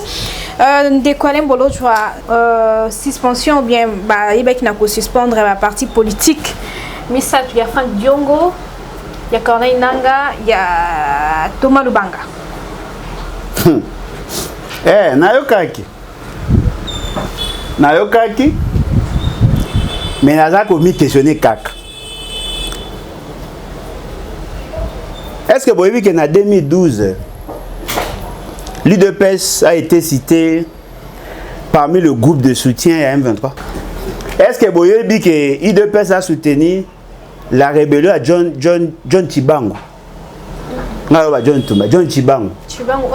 De quoi mbolo tu vois suspension ou bien ba yebaki na ko suspendre la partie politique. Misa tu ya Frank Diongo. Il y a Corneille Nanga, il y a Thomas Lubanga. Nayokaki. Mais naza ko mi questionner kaka. Est-ce que vous avez vu qu'en 2012, l'UDPS a été cité parmi le groupe de soutien à M23? Est-ce que vous avez vu que l'UDPS a soutenu la rébellion à John Chibango? John Chibango. Chibango,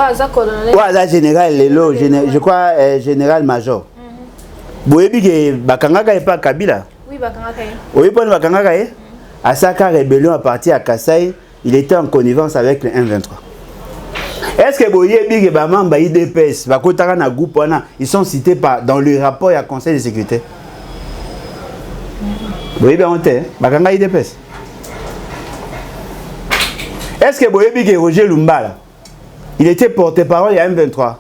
général Lelo, je crois général-major. Vous avez vu que Bakangaka n'est pas Kabila? Oui, Bakangaka. Oui, pour Bakangaka, à sa rébellion à partir à Kassai, il était en connivence avec le M23. Est-ce que boyebi que ba mamba IDPS ba kotaka na groupe wana ils sont cités dans le rapport à conseil de sécurité? Boyebi honte ba kanga IDPS. Est-ce que boyebi que Roger Lumbala il était porte-parole il y a M23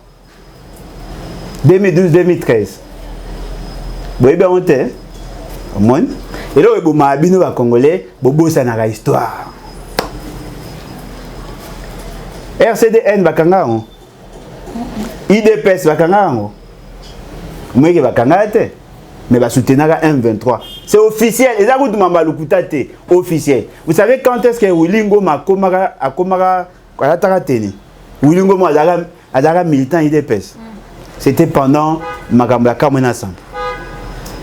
2012-2013? Boyebi honte mon et là bo mabino ba congolais bobo ça na histoire. RCDN bakanga ngo IDPS bakanga ngo mweke bakanga te mais ba soutenaka M23 c'est officiel et ça goûte mamba lukuta te officiel. Vous savez quand est-ce que Wilingo makomaka akomaka kwataka teni Wilingo mo azaka militant IDPS c'était pendant makambo ya Kamwena Samp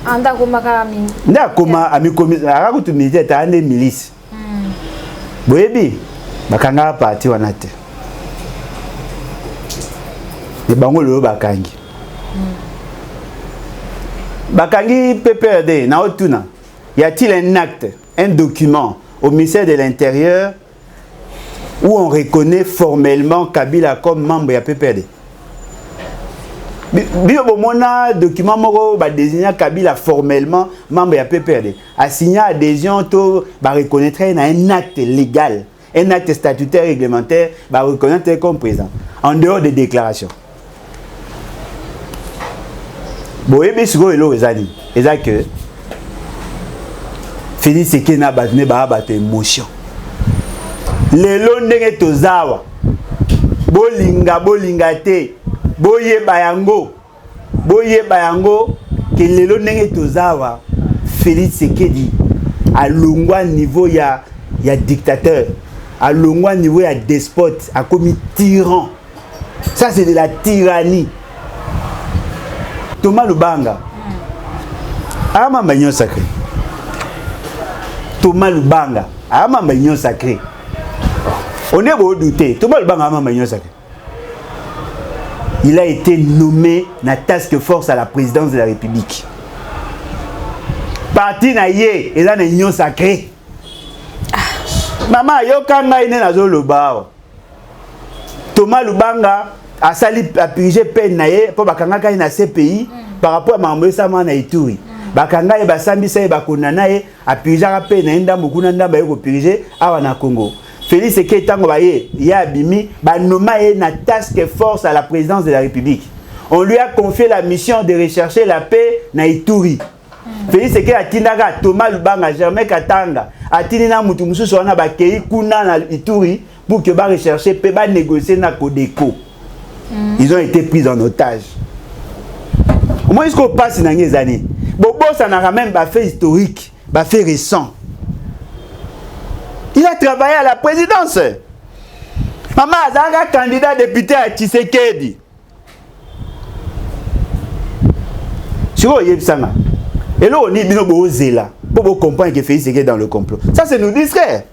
anda komaka mi nda koma amikomi akakutu militaire ta ane milice boyebi bakanga parti wana te. Les Bangolo bakangi. Bakangi PPRD, na otuna. Y a-t-il un acte, un document au ministère de l'Intérieur où on reconnaît formellement Kabila comme membre de PPRD? Bio bomona document moko ba désigner Kabila formellement membre de PPRD. A signé adhésion to ba reconnaître un acte légal, un acte statutaire réglementaire ba reconnaître comme président en dehors des déclarations. Boyebi siko elo ezali eza que Félix Sekena batne ba bato émotion lelo ndenge tozawa bolinga te boyeba yango ke lelo ndenge tozawa Félix Sekedi alongwa niveau ya dictateur alongwa niveau ya despote a commis tyran. Ça c'est de la tyrannie. Thomas Lubanga. Ama magnon sacré. Thomas Lubanga. Ama magnon sacré. On est beau douter. Thomas Lubanga ama magnon sacré. Il a été nommé na task force à la présidence de la République. Parti na ye, et là na magnon sacré. Maman yo kanga ine na zo loba. Thomas Lubanga a sali a purgé peine na ye pour bakanga ka na CPI par rapport à mambo sama na Ituri. Bakanga e basambi sa e bakonana ye a purgé peine na ndambo kuna ndamba ye ko purgé awa na Congo. Félix Sekedi tango ba ye ya bimi ba noma ye na task force à la présidence de la République. On lui a confié la mission de rechercher la paix na Ituri. Félix Sekedi atindaka Thomas Lubanga Germain Katanga atini na mutu mususu wana bakei kuna na Ituri pour que ba rechercher paix ba négocier na Codeco. Ils ont été pris en otage. Au moins, ce qu'on passe dans les années. Bobo, ça n'a même pas fait historique, pas fait récent. Il a travaillé à la présidence. Maman, Azara, candidat député à Tshisekedi. Sur le Yébsanga. Et là, on est bien au Zéla. Pour comprendre que Félix Sekedi dans le complot. Ça, c'est nous distrait.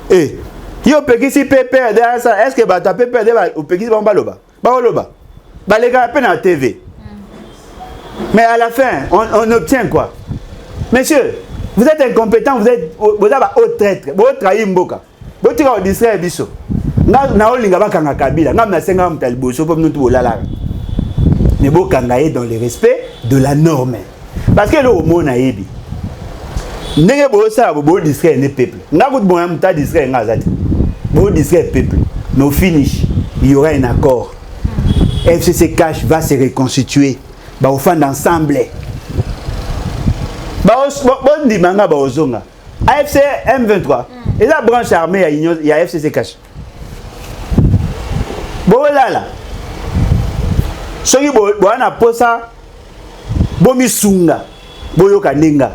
Et. Yo pekisi PPRD ça est-ce que ba ta PPRD ba o pekisi ba loba ba les gars peine à TV. Mais à la fin on obtient quoi? Monsieur, vous êtes incompétent, vous avez au traître, vous trahir mboka. Vous tira au distraire biso. Na olinga ba kanga Kabila, ngam na senga mtali boso pour nous tout olala. Ne bo kanga dans le respect de la norme. Parce que le homo na yebi. Ndenge bo ça bo distraire ne peuple. Ngakout bo amta distraire ngazati. Bon, disait peuple, mais au finish, il y aura un accord. FCC Cash va se reconstituer. Au fond d'ensemble. Bon, dit manga baozonga. AFC M23. Et la branche armée, il y a FCC Cash. Bon, là. Ce qui est a posa, bon, sunga, bon, yokanenga.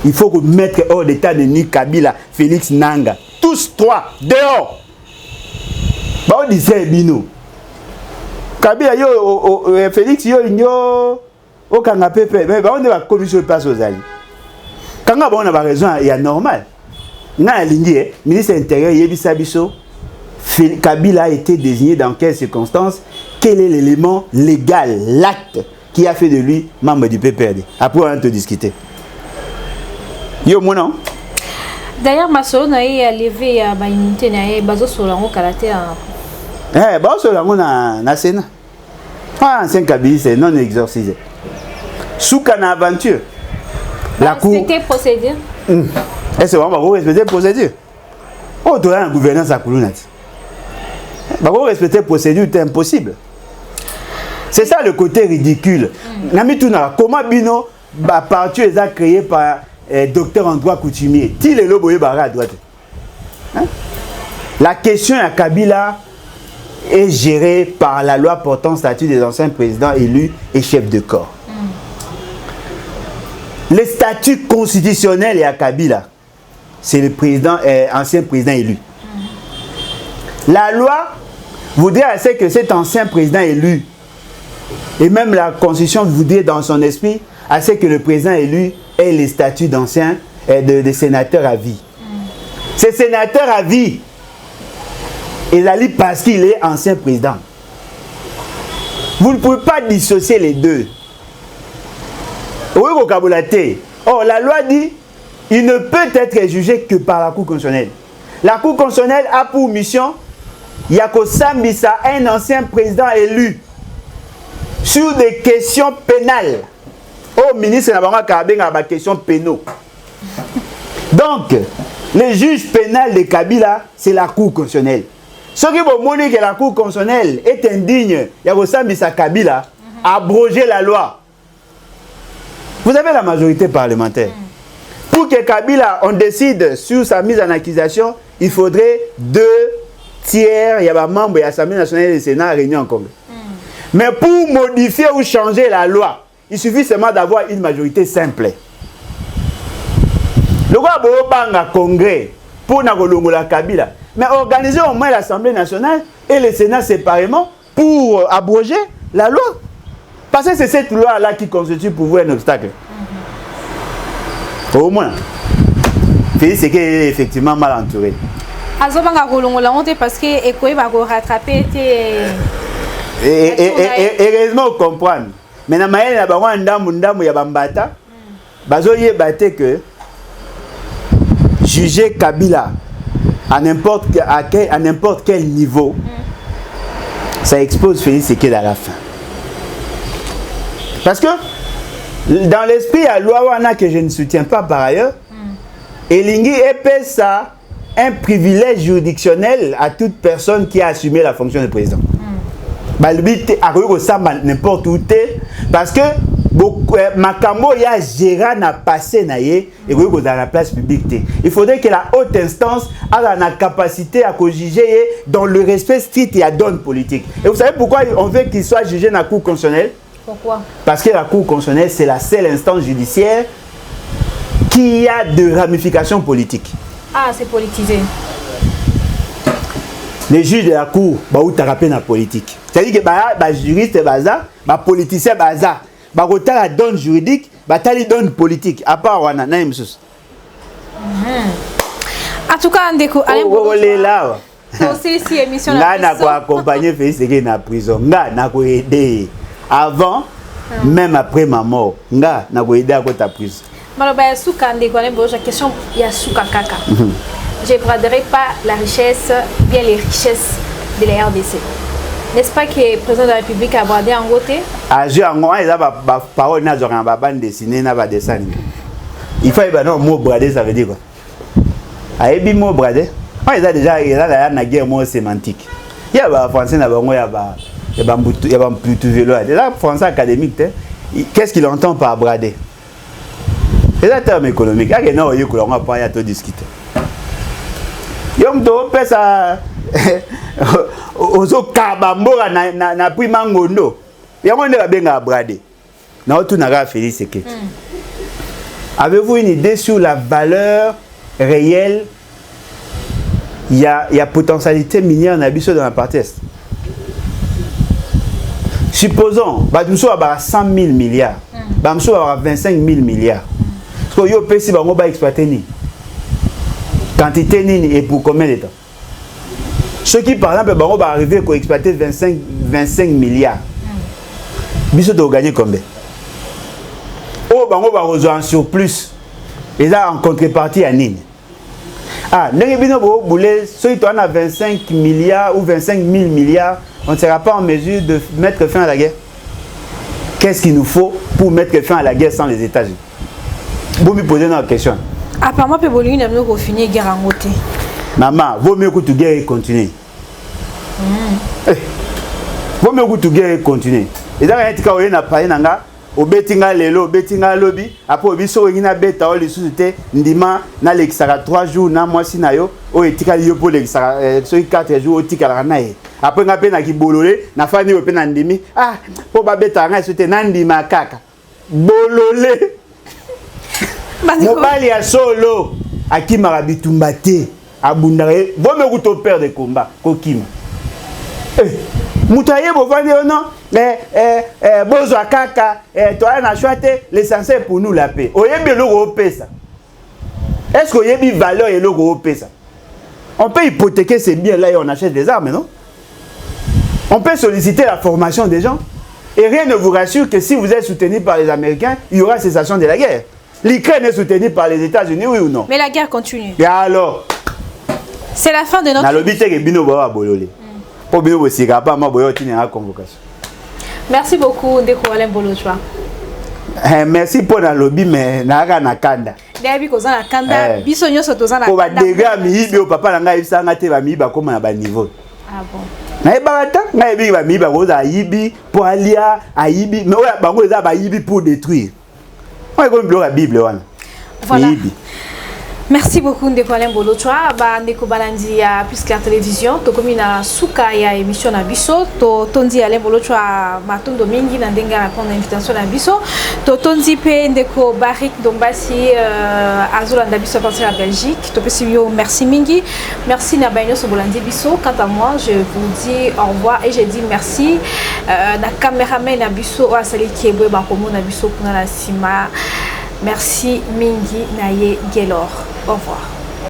Il faut que mettre hors d'état de Ni Kabila, Félix Nanga. Tous trois, dehors. Bah, on disait Bino. Kabila, Félix, au Kanga Pepe, mais on est la commission de passe aux alliés. Quand on a raison, il y a normal. Dans la ligne, ministre intérieur, Yebisa Bisso, Kabila a été désigné dans quelles circonstances? Quel est l'élément légal, l'acte qui a fait de lui membre du PPRD? Après, on va te discuter. Yo, mon nom? D'ailleurs, ma solo n'a pas levé à l'immunité, n'a pas besoin de karaté. Bon, c'est la Sénat. Ancien Kabila, c'est non exorcisé. Souka na aventure. La cour. Respecter procédure. Est-ce que on va respecter procédure? Oh, tu as une gouvernance à Koulounati. Va respecter procédure, c'est impossible. C'est ça le côté ridicule. Comment Bino, parti est créé par docteur en droit coutumier. T'il est le boye barra à droite. La question à Kabila est gérée par la loi portant statut des anciens présidents élus et chefs de corps. Le statut constitutionnel à Kabila, c'est le président, ancien président élu. La loi voudrait que cet ancien président élu, et même la constitution voudrait dans son esprit, que le président élu ait les statuts d'ancien de sénateur à vie. C'est sénateur à vie. Et Lali parce qu'il est ancien président. Vous ne pouvez pas dissocier les deux. Oui, oh, la loi dit il ne peut être jugé que par la Cour constitutionnelle. La Cour constitutionnelle a pour mission Yako Sambisa, un ancien président élu, sur des questions pénales. Oh, ministre n'a pas questions pénaux. Donc, le juge pénal de Kabila, c'est la Cour constitutionnelle. Ce qui veut montrer que la Cour constitutionnelle est indigne, Yako Sambisa Kabila, abroger la loi. Vous avez la majorité parlementaire. Pour que Kabila, on décide sur sa mise en accusation, il faudrait 2 tiers, il y a un membre de l'Assemblée nationale du Sénat réunis en Congrès. Mais pour modifier ou changer la loi, il suffit seulement d'avoir une majorité simple. Le roi Boobanga Congrès pour la Kabila. Mais organiser au moins l'Assemblée nationale et le Sénat séparément pour abroger la loi. Parce que c'est cette loi-là qui constitue pour vous un obstacle. Au moins. C'est qu'il est effectivement mal entouré. Parce que Ekoé va rattraper heureusement comprendre. Mais dans la Bambata, bazoye bate que juger Kabila à n'importe quel niveau, ça expose Félix Tshisekedi à la fin. Parce que dans l'esprit à Louawana que je ne soutiens pas par ailleurs, Elingi épée ça un privilège juridictionnel à toute personne qui a assumé la fonction de président. N'importe où parce que Makambo ya géré na passé naie et dans la place publique. Il faudrait que la haute instance ait la capacité à juger dans le respect strict et à donne politique. Et vous savez pourquoi on veut qu'il soit jugé dans la Cour constitutionnelle? Pourquoi? Parce que la Cour constitutionnelle, c'est la seule instance judiciaire qui a de ramifications politiques. Ah, c'est politisé. Les juges de la Cour, où tu rappelles la politique. C'est-à-dire que les juristes, les politiciens, la donne juridique, les donne politique. À part, on a un chose. En tout cas, on découvre. C'est émission. Là, on a accompagné Félix Tshisekedi dans la prison. On a aidé. Avant, même après ma mort, on a aidé à ta prison. La question, il y a Souka Kaka. Je ne braderai pas la richesse, bien les richesses de la RDC. N'est-ce pas que le président de la République a bradé en côté? Il y a des paroles qui sont dessinées, il faut que le mot brader, ça veut dire quoi? Il y a mot brader. Il y a déjà une guerre mot sémantique. Il y a des Français, il y a des plutôt vélo. Là, Français académique, qu'est-ce qu'il entend par brader? C'est un terme économique. Il y a des gens qui n'ont pas discuter. Yom to pesa ozo kabambora na prima ngondo yango nde babenga brade na otunaka Félix Tshisekedi. Avez-vous une idée sur la valeur réelle? Il y a potentialité minière na biso dans la partie est. Supposons badumso ba 100 000 milliards, bamso ba 25 000 milliards. Parce que yo pesi bango ba exploiter ni quantité nini et pour combien de temps? Ceux qui par exemple vont arriver à exploiter 25 milliards. Biso doit gagner combien? Oh, bango va rejoindre en surplus. Et là en contrepartie à nini? Ah, Nengebino Boulé, ceux qui ont 25 milliards ou 25 000 milliards, on ne sera pas en mesure de mettre fin à la guerre. Qu'est-ce qu'il nous faut pour mettre fin à la guerre sans les États-Unis? Vous me posez une question. Apparemment, Pébolini n'a pas fini la guerre en côté. Maman, vaut mieux que tu guerre et continuer. Vaut mieux que tu guerre et continuer. Et dans un cas où il y a parlé, au betinga lelo, betinga lobby, après au biso il y a beta, les sociétés, ndima, na l'exara 3 jours, na mois si na yo, au etika yo pour l'exara, sur 4 jours, au tika la nae. Après on a peine à qui bololé, na fani au peine ndimi, ah, pour ba beta, na société, nandima kaka, bololé. Mobali ya solo, à qui marabitumbate, à bundare, vaut mieux que tu perds des combats, kokima. Moutaye bovandi non bozo kaka toi na choité l'essentiel pour nous la paix. Oyebi logo pesa. Est-ce que oyebi valeur et logo pesa? On peut hypothéquer ces biens là et on achète des armes, non? On peut solliciter la formation des gens et rien ne vous rassure que si vous êtes soutenu par les Américains, il y aura cessation de la guerre. L'Ukraine est soutenue par les États-Unis, oui ou non? Mais la guerre continue. Et alors? C'est la fin de notre... Merci beaucoup, Ndeko Alain Bolochwa. Merci pour la lobby, mais naga nakanda. Debi koza nakanda, biso nyoso toza nakanda. Ko ba dega mi o papa na ngai sanga te ba mi ba koma na ba niveau. Ah bon. Na e ba ta, na e bi ba mi ba ko za yibi pour alia, ayibi, mais oya bango eza ba yibi pour détruire. On est comme la Bible wana. Voilà. Yibi. Merci beaucoup Ndeko Alain Bolochwa ba Ndeko Balandi ya Plus Clair Télévision to komi na suka ya émission na biso to tondi Alain Bolochwa matondo mingi na ndenga répondre invitation na biso to tondi pe Ndeko Barik Dombasi azolanda biso partir à Belgique to pesi yo merci mingi merci na baino so Bolandi biso. Quant à moi je vous dis au revoir et je dis merci na cameraman na biso o asali kiebwe ba komo na biso kuna na sima. Merci Mingi Naye Gelor. Au revoir.